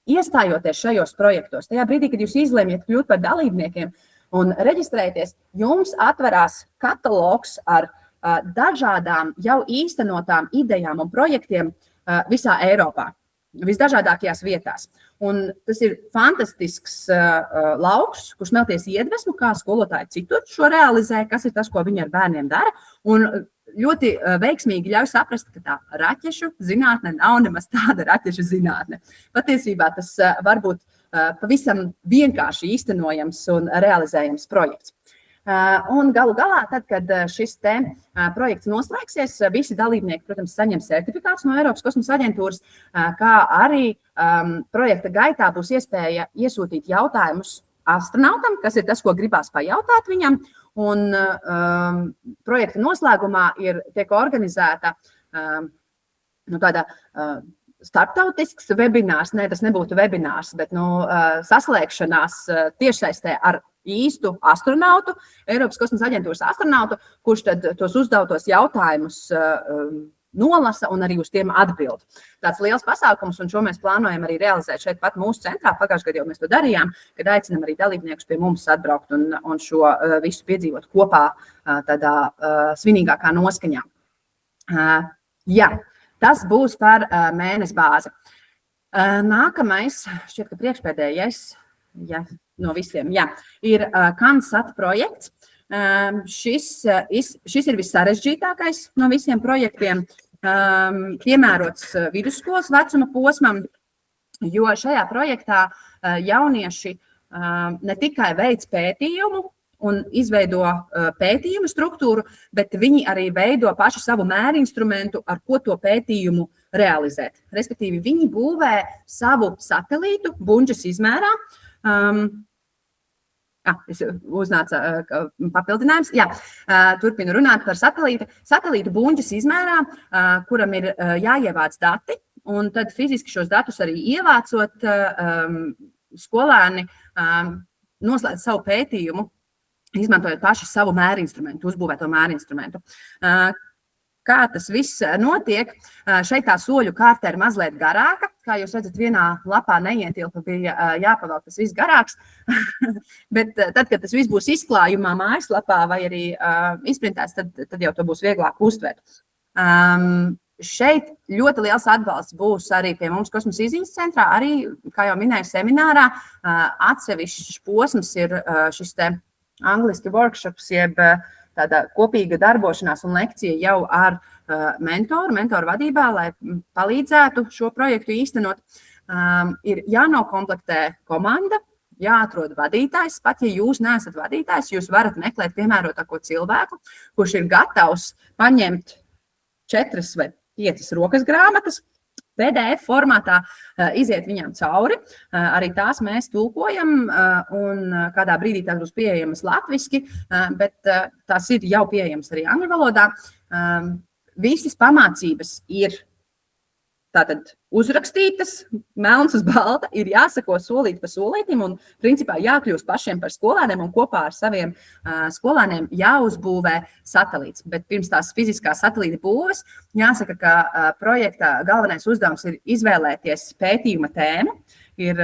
iestājoties šajos projektos, tajā brīdī, kad jūs izlemjat kļūt par dalībniekiem un reģistrēties, jums atverās katalogs ar dažādām jau īstenotām idejām un projektiem visā Eiropā, visdažādākajās vietās. Un tas ir fantastisks lauks, kur smelties iedvesmu, kā skolotāji citur šo realizē, kas ir tas, ko viņi ar bērniem dara. Un ļoti veiksmīgi ļauj saprast, ka tā raķešu zinātne nav nemaz tāda raķešu zinātne. Patiesībā tas var būt pavisam vienkārši īstenojams un realizējams projekts. Un galu galā, tad, kad šis projekts noslēgsies, visi dalībnieki, protams, saņem certifikātus no Eiropas kosmosa aģentūras, kā arī projekta gaitā būs iespēja iesūtīt jautājumus astronautam, kas ir tas, ko gribās pajautāt viņam. Un projekta noslēgumā tiek organizēta tāda starptautisks webinārs, tas nebūtu webinārs, bet saslēgšanās tiešsaistē ar īstu astronautu, Eiropas kosmosa aģentūras astronautu, kurš tad tos uzdautos jautājumus nolasa un arī uz tiem atbild. Tāds liels pasākums, un šo mēs plānojam arī realizēt šeit pat mūsu centrā. Pagājušajā gadā jau mēs to darījām, kad aicinām arī dalībniekus pie mums atbraukt un šo visu piedzīvot kopā tādā svinīgākā noskaņā. Jā, tas būs par mēnesi bāzi. Nākamais, šķiet, ka priekšpēdējais, no visiem, ir CANSAT projekts. Šis ir vissarežģītākais no visiem projektiem. piemērots vidusskolas vecuma posmam, jo šajā projektā jaunieši ne tikai veic pētījumu un izveido pētījumu struktūru, bet viņi arī veido pašu savu mērinstrumentu, ar ko to pētījumu realizēt. Respektīvi, viņi būvē savu satelītu Bunģas izmērā. Uznāca papildinājums. Jā, turpinu runāt par satelītu. Satelītu Bunģas izmērā, kuram ir jāievāc dati, un tad fiziski šos datus arī ievācot, skolēni noslēdz savu pētījumu, izmantojot paši savu mērinstrumentu, uzbūvēto mērinstrumentu. Kā tas viss notiek? Šeit tā soļu kārta ir mazliet garāka. Kā jūs redzat, vienā lapā neietilpa, bija jāpavelk tas viss garāks. Bet tad, kad tas viss būs izklājumā mājaslapā vai arī izprintēts, tad jau to būs vieglāk uztvert. Šeit ļoti liels atbalsts būs arī pie mums Kosmosa izziņas centrā. Arī, kā jau minēju seminārā, atsevišķs posms ir šis te angliski workshops, jeb tāda kopīga darbošanās un lekcija jau ar mentoru vadībā, lai palīdzētu šo projektu īstenot. Ir jānokomplektē komanda, jāatrod vadītājs. Pat ja jūs neesat vadītājs, jūs varat meklēt piemērotāko cilvēku, kurš ir gatavs paņemt 4 vai 5 rokas grāmatas, PDF formātā iziet viņām cauri. Arī tās mēs tulkojam, un kādā brīdī tās būs pieejamas latviski, bet tās ir jau pieejamas arī angļu valodā. Visas pamācības ir tātad uzrakstītas, melns uz balta, ir jāsako solīt pa solītim un principā jākļūst pašiem par skolēniem un kopā ar saviem skolēniem jāuzbūvē satelīts. Bet pirms tās fiziskās satelīta būves jāsaka, ka projekta galvenais uzdevums ir izvēlēties pētījuma tēmu. Ir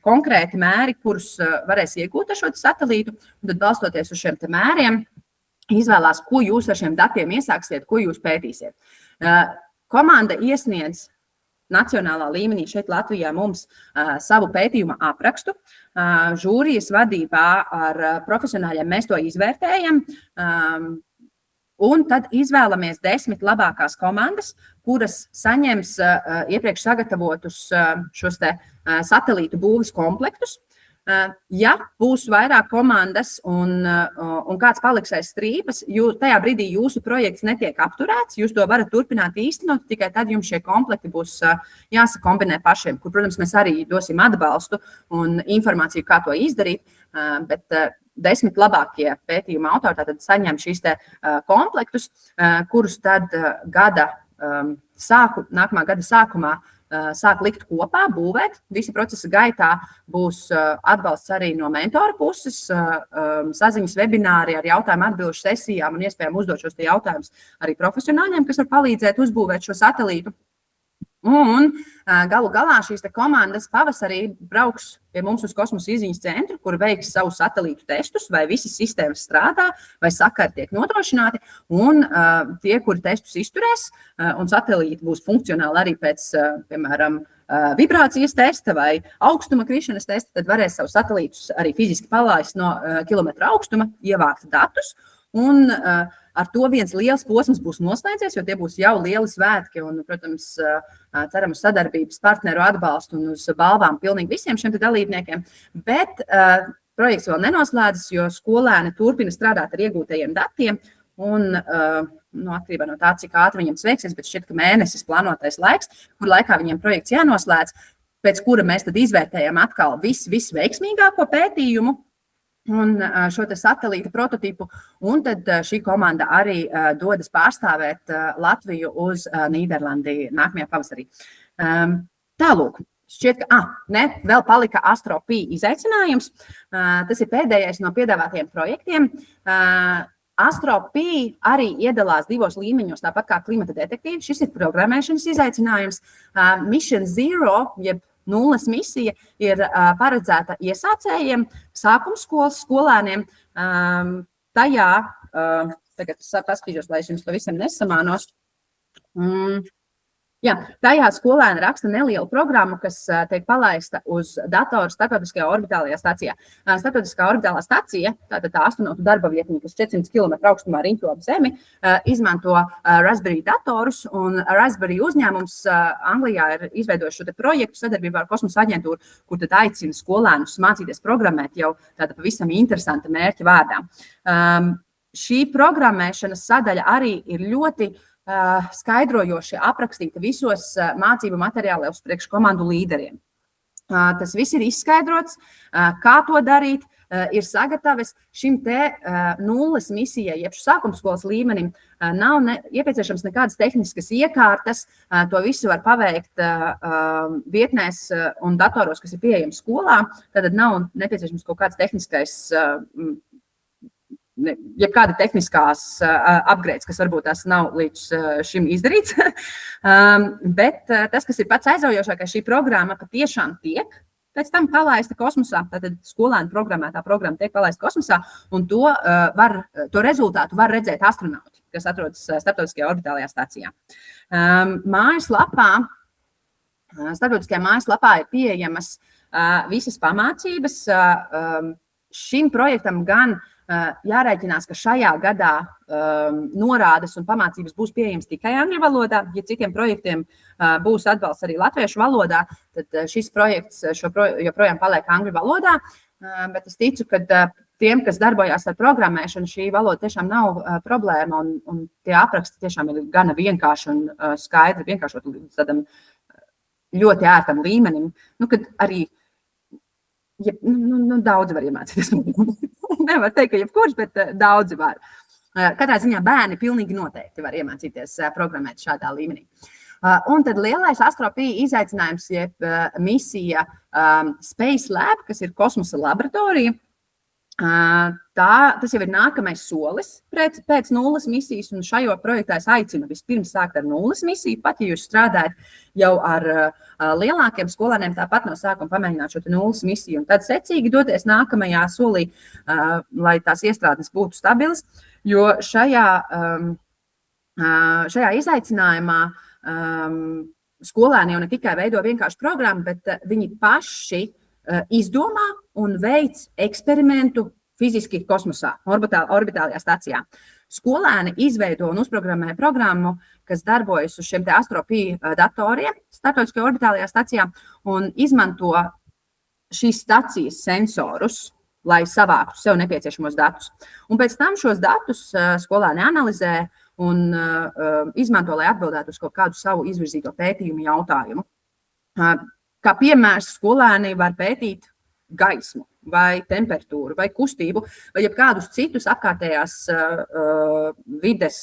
konkrēti mēri, kurus varēs iegūt ar šo satelītu, un tad balstoties uz šiem mēriem izvēlās, ko jūs ar šiem datiem iesāksiet, ko jūs pētīsiet. Komanda iesniedz nacionālā līmenī šeit Latvijā mums savu pētījuma aprakstu. Žūrijas vadībā ar profesionāļiem mēs to izvērtējam. Un tad izvēlamies 10 labākās komandas, kuras saņems iepriekš sagatavotus šos te satelītu būves komplektus. Ja būs vairāk komandas un kāds paliks aiz strīpas, tajā brīdī jūsu projekts netiek apturēts, jūs to varat turpināt īstenot, tikai tad jums šie komplekti būs jāsakombinē pašiem, kur, protams, mēs arī dosim atbalstu un informāciju, kā to izdarīt, bet 10 labākie pētījuma autori tātad saņem šīs te komplektus, kurus tad nākamā gada sākumā sāk likt kopā, būvēt. Visa procesa gaitā būs atbalsts arī no mentora puses, saziņas webināri ar jautājumu atbilžu sesijām un iespējām uzdot šos jautājumus arī profesionāļiem, kas var palīdzēt uzbūvēt šo satelītu. Un galu galā šīs komandas pavasarī brauks pie mums uz Kosmosa izziņas centru, kur veiks savu satelītu testus, vai visas sistēmas strādā, vai sakari tiek nodrošināti. Un tie, kuri testus izturēs, un satelīti būs funkcionāli arī pēc, piemēram, vibrācijas testa vai augstuma krišanas testa, tad varēs savu satelītus arī fiziski palaist no kilometra augstuma, ievākt datus. Un ar to viens liels posms būs noslēdzies, jo tie būs jau lieli svētki un, protams, ceram uz sadarbības partneru atbalstu un uz balvām pilnīgi visiem šiem dalībniekiem. Bet projekts vēl nenoslēdzas, jo skolēni turpina strādāt ar iegūtajiem datiem un atkarībā no tā, cik ātri viņiem veiksies, bet šķiet, ka mēnesis plānotais laiks, kur laikā viņiem projekts jānoslēdz, pēc kura mēs tad izvērtējam atkal visveiksmīgāko pētījumu un šo te satelīta prototipu, un tad šī komanda arī dodas pārstāvēt Latviju uz Nīderlandi nākamajā pavasarī. Tālūk, šķiet, ka vēl palika AstroPi izaicinājums. Tas ir pēdējais no piedāvātajiem projektiem. AstroPi arī iedalās 2 līmeņos, tāpat kā klimata detektīvi. Šis ir programmēšanas izaicinājums. Mission Zero, jeb 0 misija, ir paredzēta iesācējiem, sākumskolas skolēniem. Tajā, tagad paskatīšos, lai es jums pavisam nesamānos. Jā, tajā skolēni raksta nelielu programmu, kas tiek palaista uz datoru Starptautiskajā orbitālajā stacijā. Starptautiskā orbitālā stacija, tātad tā astronautu darba vietņa, kas 400 km augstumā riņķo ap Zemi, izmanto Raspberry datorus, un Raspberry uzņēmums Anglijā ir izveidojis šo projektu sadarbībā ar Kosmosa aģentūru, kur tad aicina skolēnus mācīties programmēt jau tāda pavisam interesanta mērķa vārdā. Šī programmēšanas sadaļa arī ir ļoti skaidrojoši aprakstīta visos mācību materiālos priekš komandu līderiem. Tas viss ir izskaidrots, kā to darīt, ir sagatavs šim te nulles misijai, jeb sākumskolas līmenim, nav nepieciešams nekādas tehniskas iekārtas, to visu var paveikt vietnēs un datoros, kas ir pieejami skolā, tad nav nepieciešams kaut kāds tehniskais jebkāda tehniskās upgrades, kas varbūt tās nav līdz šim izdarīts. Bet tas, kas ir pats aizraujošākais, šī programma patiešām tiek pēc tam palaista kosmosā. Tātad skolēnu programmētā programma tiek palaista kosmosā, un to rezultātu var redzēt astronauti, kas atrodas Starptautiskajā orbitālajā stacijā. Starptautiskajā mājaslapā ir pieejamas visas pamācības. Šim projektam gan jārēķinās, ka šajā gadā norādes un pamācības būs pieejamas tikai angļu valodā. Ja citiem projektiem būs atbalsts arī latviešu valodā, tad šis projekts joprojām paliek angļu valodā. Bet es ticu, ka tiem, kas darbojās ar programmēšanu, šī valoda tiešām nav problēma, un tie apraksti tiešām ir gana vienkārši un skaidri, vienkāršot līdz tādam ļoti ērtam līmenim, kad arī daudzi var iemācīties. Nevar teikt, ka jebkurš, bet daudzi var. Katrā ziņā bērni pilnīgi noteikti var iemācīties programmēt šādā līmenī. Un tad lielais Astro-P izaicinājums, jeb misija Space Lab, kas ir kosmosa laboratorija. Tas jau ir nākamais solis pēc nulles misijas, un šajā projektā es aicinu vispirms sākt ar nulles misiju. Pat, ja jūs strādājat jau ar lielākiem skolēniem, tāpat no sākuma pamēģināt šo nulles misiju, un tad secīgi doties nākamajā solī, lai tās iestrādes būtu stabilas, jo šajā izaicinājumā skolēni jau ne tikai veido vienkārši programmu, bet viņi paši izdomā un veic eksperimentu fiziski kosmosā, orbitālajā stacijā. Skolēni izveido un uzprogrammē programmu, kas darbojas uz šiem te Astro-P datoriem Starptautiskajā orbitālajā stacijā un izmanto šīs stacijas sensorus, lai savāktu sev nepieciešamos datus. Un pēc tam šos datus skolēni analizē un izmanto, lai atbildētu uz kaut kādu savu izvirzīto pētījumu jautājumu. Kā piemērs, skolēni var pētīt gaismu, vai temperatūru, vai kustību, vai jebkādus citus apkārtējās vides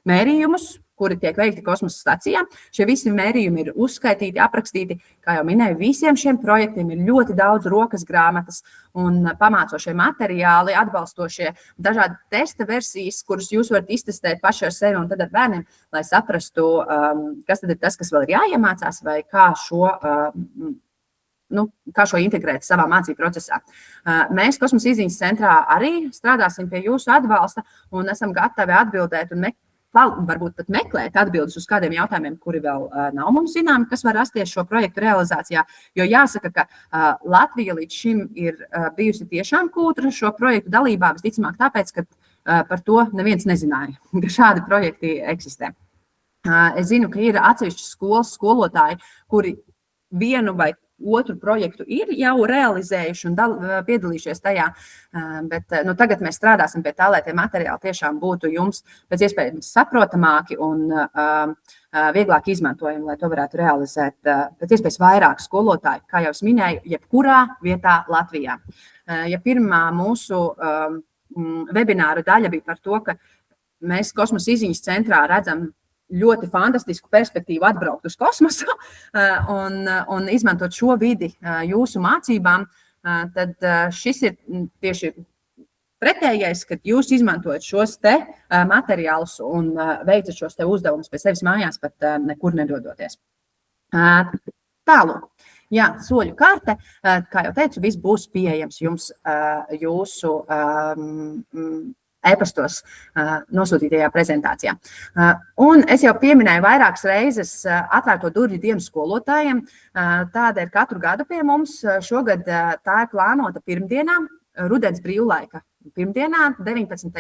mērījumus, kuri tiek veikti kosmosa stacijā. Šie visi mērījumi ir uzskaitīti, aprakstīti. Kā jau minēju, visiem šiem projektiem ir ļoti daudz rokas grāmatas un pamācošie materiāli, atbalstošie dažādi testa versijas, kurus jūs varat iztestēt paši ar sevi un tad ar bērniem, lai saprastu, kas tad ir tas, kas vēl ir jāiemācās, vai kā šo integrēt savā mācību procesā. Mēs Kosmosa izziņas centrā arī strādāsim pie jūsu atbalsta un esam gatavi atbildēt un varbūt pat meklēt atbildes uz kādiem jautājumiem, kuri vēl nav mums zināmi, kas var rasties šo projektu realizācijā. Jo jāsaka, ka Latvija līdz šim ir bijusi tiešām kūtra šo projektu dalībā, visticamāk tāpēc, ka par to neviens nezināja, ka šādi projekti eksistē. Es zinu, ka ir atsevišķi skolas skolotāji, kuri vienu vai otru projektu ir jau realizējuši un piedalījušies tajā, bet tagad mēs strādāsim pie tā, lai tie materiāli tiešām būtu jums pēc iespējas saprotamāki un vieglāk izmantojami, lai to varētu realizēt pēc iespējas vairāk skolotāju, kā jau es minēju, jebkurā vietā Latvijā. Ja pirmā mūsu webināra daļa bija par to, ka mēs Kosmosa izziņas centrā redzam ļoti fantastisku perspektīvu atbraukt uz kosmosu un izmantot šo vidi jūsu mācībām, tad šis ir tieši pretējais, kad jūs izmantojat šos te materiālus un veicat šos te uzdevumus pie sevis mājās, pat nekur nedodoties. Tālūk. Jā, soļu karte, kā jau teicu, viss būs pieejams jums jūsu e-pastos nosūtītajā prezentācijā. Un es jau pieminēju vairākas reizes atvērto durvju dienu skolotājiem. Tāda ir katru gadu pie mums. Šogad tā ir plānota pirmdienā, rudens brīvlaika. Pirmdienā, 19.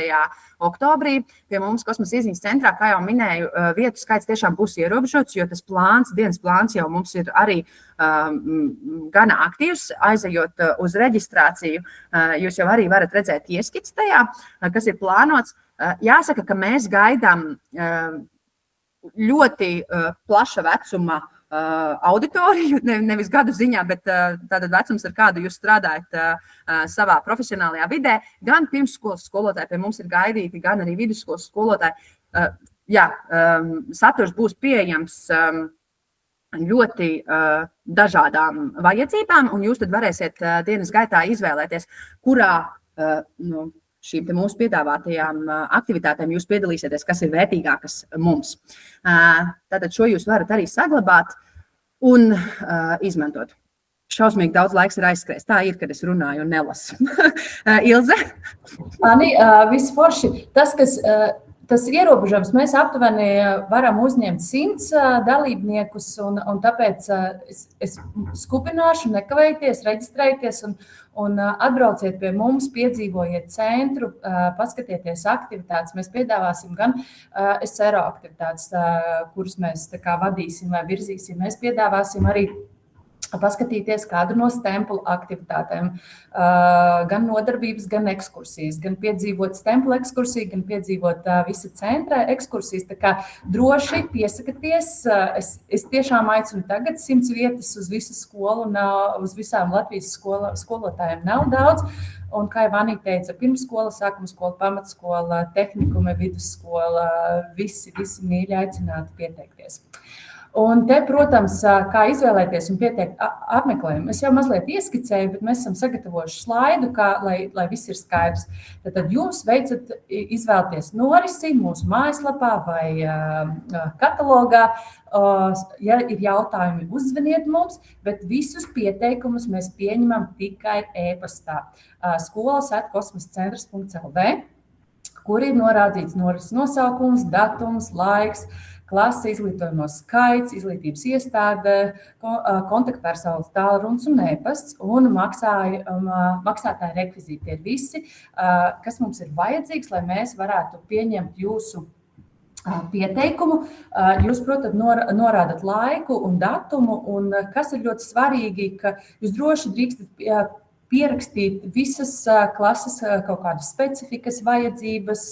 oktobrī, pie mums Kosmosa izziņas centrā, kā jau minēju, vietu skaits tiešām būs ierobežots, jo tas dienas plāns jau mums ir arī gana aktīvs, aizejot uz reģistrāciju. Jūs jau arī varat redzēt ieskici tajā, kas ir plānots. Jāsaka, ka mēs gaidām ļoti plaša vecuma auditoriju, nevis gadu ziņā, bet tātad vecums, ar kādu jūs strādājat savā profesionālajā vidē. Gan pirmsskolas skolotāji pie mums ir gaidīti, gan arī vidusskolas skolotāji. Saturs būs pieejams ļoti dažādām vajadzībām, un jūs tad varēsiet dienas gaitā izvēlēties, kurā no šīm mūsu piedāvātajām aktivitātēm jūs piedalīsieties, kas ir vērtīgākas mums. Tātad šo jūs varat arī saglabāt un izmantot. Šausmīgi daudz laiks ir aizskrējis. Tā ir, kad es runāju un nelasu. Ilze? Ani, visforši. Tas ierobežojums, mēs aptuveni varam uzņemt 100 dalībniekus, un tāpēc es skubināšu, nekavējieties, reģistrējieties un atbrauciet pie mums, piedzīvojiet centru, paskatieties aktivitātes. Mēs piedāvāsim gan SRO aktivitātes, kuras mēs vadīsim vai virzīsim. Mēs piedāvāsim arī paskatīties kādu no stemplu aktivitātēm, gan nodarbības, gan ekskursijas, gan piedzīvot stemplu ekskursiju, gan piedzīvot visa centra ekskursijas. Tā kā droši piesakaties, es tiešām aicinu tagad 100 vietas uz visu skolu, un uz visām Latvijas skolotājiem nav daudz. Un, kā jau Anita teica, pirmsskola, sākuma skola, pamatskola, tehnikuma, vidusskola, visi mīļi aicināti pieteikties. Un te, protams, kā izvēlēties un pieteikt apmeklējumu. Es jau mazliet ieskicēju, bet mēs esam sagatavojuši slaidu, lai viss ir skaidrs. Tad jūs izvēlaties norisi mūsu mājaslapā vai katalogā. Ja ir jautājumi, uzzvaniet mums, bet visus pieteikumus mēs pieņemam tikai e-pastā. skolas@kosmoscentrs.lv, kur ir norādīts norises nosaukums, datums, laiks, klase, izglītojamo skaits, izglītības iestāde, kontaktpersonas tālrunis un e-pasts un maksātāja rekvizīti. Tie ir visi, kas mums ir vajadzīgs, lai mēs varētu pieņemt jūsu pieteikumu. Jūs, protams, norādat laiku un datumu, un kas ir ļoti svarīgi, ka jūs droši drīkstat pierakstīt visas klases kaut kādas specifikas, vajadzības,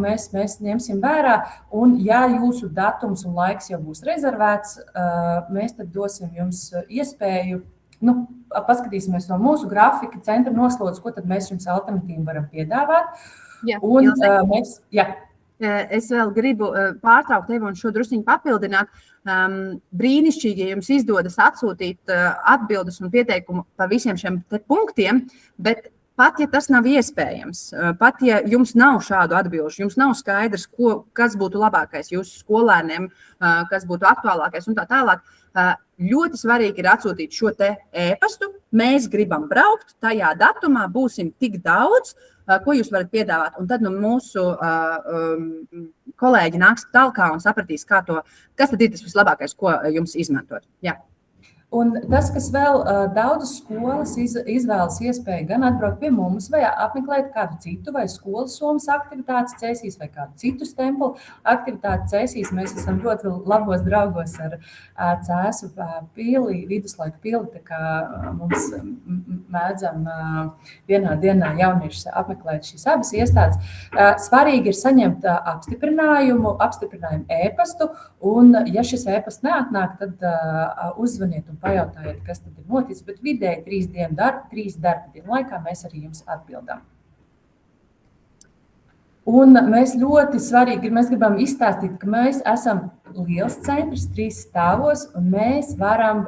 mēs ņemsim vērā. Un, ja jūsu datums un laiks jau būs rezervēts, mēs tad dosim jums iespēju, paskatīsimies no mūsu grafika, centra noslodzes, ko tad mēs jums alternatīvi varam piedāvāt. Es vēl gribu pārtraukt tevi un šo drusciņu papildināt. Brīnišķīgi, ja jums izdodas atsūtīt atbildes un pieteikumu par visiem šiem punktiem, bet pat, ja tas nav iespējams, pat, ja jums nav šādu atbilžu, jums nav skaidrs, kas būtu labākais jūsu skolēniem, kas būtu aktuālākais un tā tālāk, ļoti svarīgi ir atsūtīt šo te e-pastu. Mēs gribam braukt, tajā datumā būsim tik daudz, ko jūs varat piedāvāt. Un tad mūsu kolēģi nāks talkā un sapratīs, kas tad ir tas vislabākais, ko jums izmantot. Jā. Un tas, kas vēl daudzas skolas izvēlas iespēju gan atbraukt pie mums, vai apmeklēt kādu citu, vai skolas somas aktivitātes cēsīs, vai kādu citu stemplu aktivitāti cēsīs. Mēs esam ļoti labos draugos ar Cēsu pili, viduslaiku pili, tā kā mums mēdzam vienā dienā jauniešus apmeklēt šīs abas iestādes. Svarīgi ir saņemt apstiprinājumu e-pastu, un ja šis e-pasts neatnāk, tad uzzvaniet un pajautājiet, kas tad ir noticis, bet vidēji 3 darba dienu laikā mēs arī jums atbildam. Un mēs ļoti svarīgi, mēs gribam izstāstīt, ka mēs esam liels centrs 3 stāvos, un mēs varam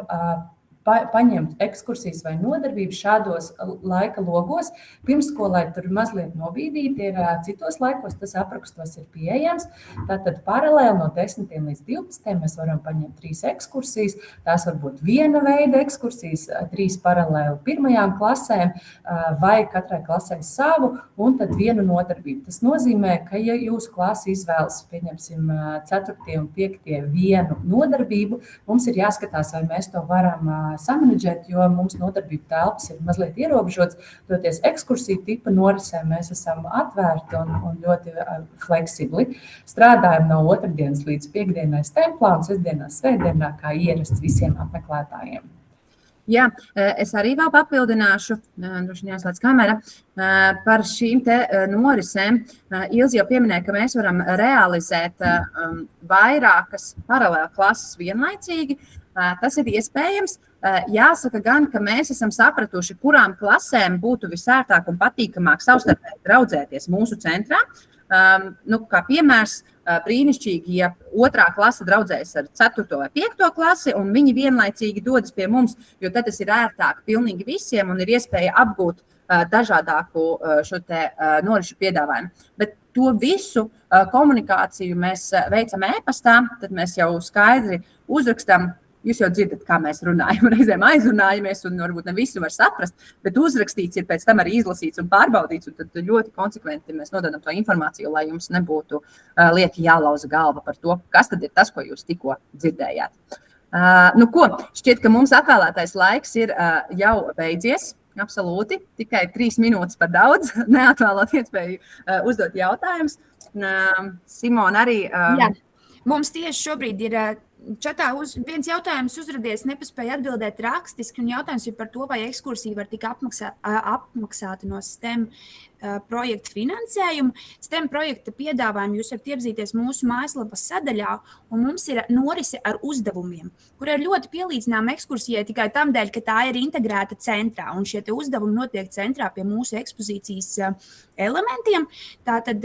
paņemt ekskursijas vai nodarbības šādos laika logos. Pirmsskolai tur mazliet nobīdīti ir citos laikos, tas aprakstos ir pieejams. Tātad paralēli no 10. līdz 12. mēs varam paņemt 3 ekskursijas. Tās var būt viena veida ekskursijas, 3 paralēli pirmajām klasēm vai katrai klasē savu un tad vienu nodarbību. Tas nozīmē, ka ja jūsu klase izvēlas, pieņemsim, 4. un 5. vienu nodarbību, mums ir jāskatās, vai mēs to varam samanedžēt, jo mums nodarbību telpas ir mazliet ierobežots. Toties ekskursiju tipa norisē mēs esam atvērti un ļoti fleksibli. Strādājam no 2. dienas līdz 5. templā un 6. svētdienā, kā ierasts visiem apmeklētājiem. Jā, es arī vēl papildināšu, droši jāslēdz kamera, par šīm te norisēm. Ilzi jau pieminēja, ka mēs varam realizēt vairākas paralēli klases vienlaicīgi. Tas ir iespējams. Jāsaka gan, ka mēs esam sapratuši, kurām klasēm būtu visērtāk un patīkamāk savstarpēji draudzēties mūsu centrā. Kā piemērs, brīnišķīgi, ja 2. klase draudzējas ar 4. vai 5. klasi, un viņi vienlaicīgi dodas pie mums, jo tad tas ir ērtāk pilnīgi visiem un ir iespēja apgūt dažādāku šo te norišu piedāvājumu. Bet to visu komunikāciju mēs veicam e-pastā, tad mēs jau skaidri uzrakstam. Jūs jau dzirdat, kā mēs runājam, reizēm aizrunājamies, un varbūt ne visu var saprast, bet uzrakstīts ir pēc tam arī izlasīts un pārbaudīts, un tad ļoti konsekventi mēs nododam to informāciju, lai jums nebūtu lieki jālauza galva par to, kas tad ir tas, ko jūs tikko dzirdējāt. Šķiet, ka mums atvēlētais laiks ir jau beidzies, absolūti, tikai 3 minūtes par daudz, neatvēlot iespēju uzdot jautājumus. Simona arī... Jā, mums tieši šobrīd ir... Čatā viens jautājums uzradies, nepaspēja atbildēt rakstiski, un jautājums ir par to, vai ekskursija var tik apmaksāta no STEM projekta finansējuma. STEM projekta piedāvājumu jūs varat iepazīties mūsu mājaslapas sadaļā, un mums ir norise ar uzdevumiem, kur ir ļoti pielīdzinām ekskursijai tikai tam dēļ, ka tā ir integrēta centrā, un šie uzdevumi notiek centrā pie mūsu ekspozīcijas elementiem. Tātad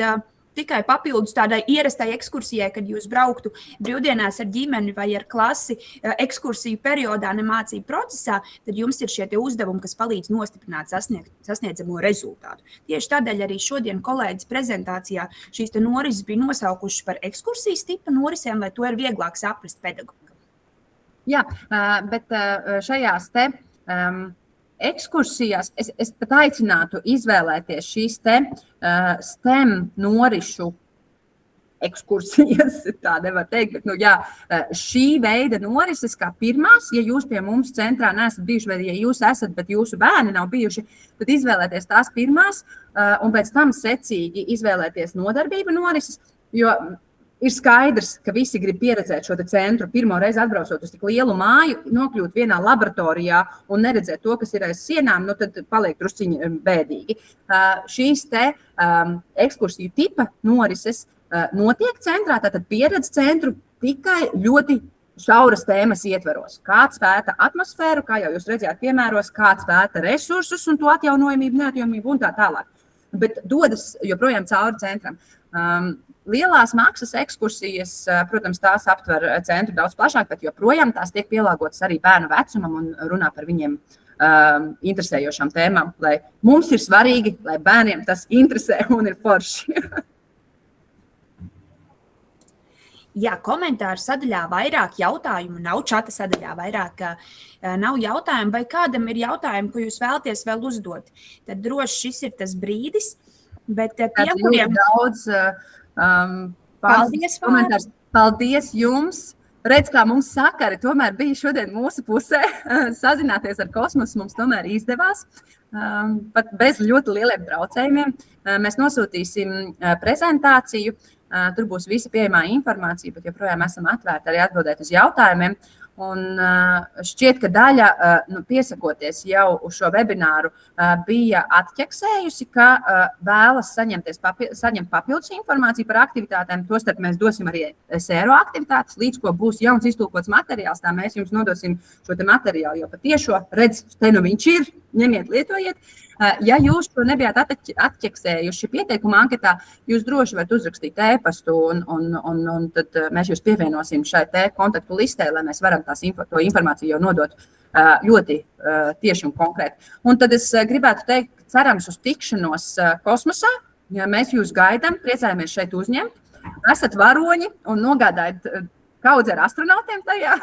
tikai papildus tādai ierastai ekskursijai, kad jūs brauktu brīvdienās ar ģimeni vai ar klasi ekskursiju periodā nemācību procesā, tad jums ir šie uzdevumi, kas palīdz nostiprināt sasniedzamo rezultātu. Tieši tādēļ arī šodien kolēģis prezentācijā šīs norises bija nosaukušas par ekskursijas tipa norisēm, lai to ir vieglāk saprast pedagogam. Jā, bet šajās te... ekskursijās es pat aicinātu izvēlēties šīs te STEM norišu ekskursijas, tā nevar teikt, bet šī veida norises kā pirmās, ja jūs pie mums centrā neesat bijuši, vai ja jūs esat, bet jūsu bērni nav bijuši, tad izvēlēties tās pirmās un pēc tam secīgi izvēlēties nodarbību norises, jo ir skaidrs, ka visi grib pieredzēt šo centru, pirmo reizi atbraucot uz tik lielu māju, nokļūt vienā laboratorijā un neredzēt to, kas ir aiz sienām, tad paliek drusciņi bēdīgi. Šīs te ekskursiju tipa norises notiek centrā, tātad pieredz centru tikai ļoti šauras tēmas ietveros. Kāds pēta atmosfēru, kā jau jūs redzējāt piemēros, kāds pēta resursus un to atjaunojamību, neatjaunojamību un tā tālāk. Bet dodas joprojām cauri centram. Lielās maksas ekskursijas, protams, tās aptver centru daudz plašāk, bet joprojām tās tiek pielāgotas arī bērnu vecumam un runā par viņiem interesējošām tēmām, lai mums ir svarīgi, lai bērniem tas interesē un ir forši. Jā, komentāru sadaļā vairāk jautājumu nav, čata sadaļā vairāk nav jautājumu, vai kādam ir jautājumi, ko jūs vēlaties vēl uzdot. Tad droši šis ir tas brīdis, bet tiem, kuriem... Daudz, paldies, komentārs. Paldies jums! Redz, kā mums sakari tomēr bija šodien mūsu pusē. Sazināties ar kosmosu mums tomēr izdevās. Pat bez ļoti lieliem traucējumiem. Mēs nosūtīsim prezentāciju. Tur būs visa pieejamā informācija, bet joprojām esam atvērti arī atbildēt uz jautājumiem. Un šķiet, ka daļa, piesakoties jau uz šo webināru, bija atķeksējusi, ka vēlas saņemt papildus informāciju par aktivitātēm. Tostarp mēs dosim arī SERO aktivitātes, līdz ko būs jauns iztulkots materiāls, tā mēs jums nodosim šo te materiālu, jo patiešo redz, te nu viņš ir, ņemiet, lietojiet. Ja jūs to nebijāt atķeksējuši pieteikuma anketā, jūs droši varat uzrakstīt e-pastu un tad mēs jūs pievienosim šai te kontaktu listē, lai mēs varam to informāciju jau nodot ļoti tieši un konkrēti. Un tad es gribētu teikt, cerams uz tikšanos kosmosā. Ja mēs jūs gaidām, priecājamies šeit uzņemt. Esat varoņi un nogādājat kaudzi ar astronautiem tajā.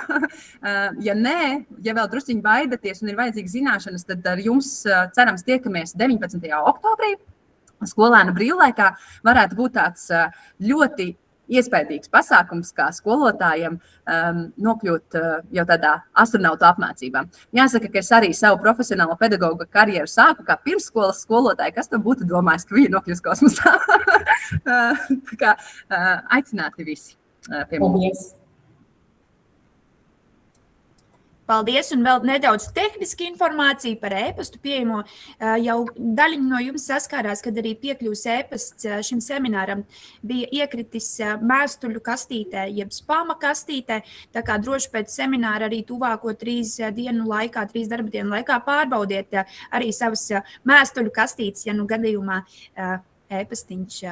Ja nē, ja vēl drusciņi baidaties un ir vajadzīgas zināšanas, tad ar jums cerams tiekamies 19. oktobrī. Skolēnu brīvlaikā varētu būt tāds ļoti iespējīgs pasākums, kā skolotājiem nokļūt jau tādā astronautu apmācībā. Jāsaka, ka es arī savu profesionālo pedagoga karjeru sāku kā pirmsskolas skolotāja, kas tam būtu domājis, ka viņi nokļūs kosmosā. Tā kā aicināti visi pie mums. Paldies, un vēl nedaudz tehniski informācija par e-pastu pieejamo. Jau daļiņa no jums saskārās, kad arī piekļuvs e-pasts šim semināram bija iekritis mēstuļu kastītē, jeb spama kastītē, tā kā droši pēc semināra arī tuvāko 3 darba dienu laikā pārbaudiet arī savas mēstuļu kastītes, ja nu gadījumā e-pastiņš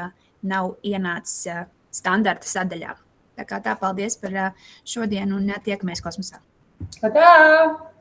nav ienācis standarta sadaļā. Tā kā paldies par šodienu un tiekamies kosmosā. Tā!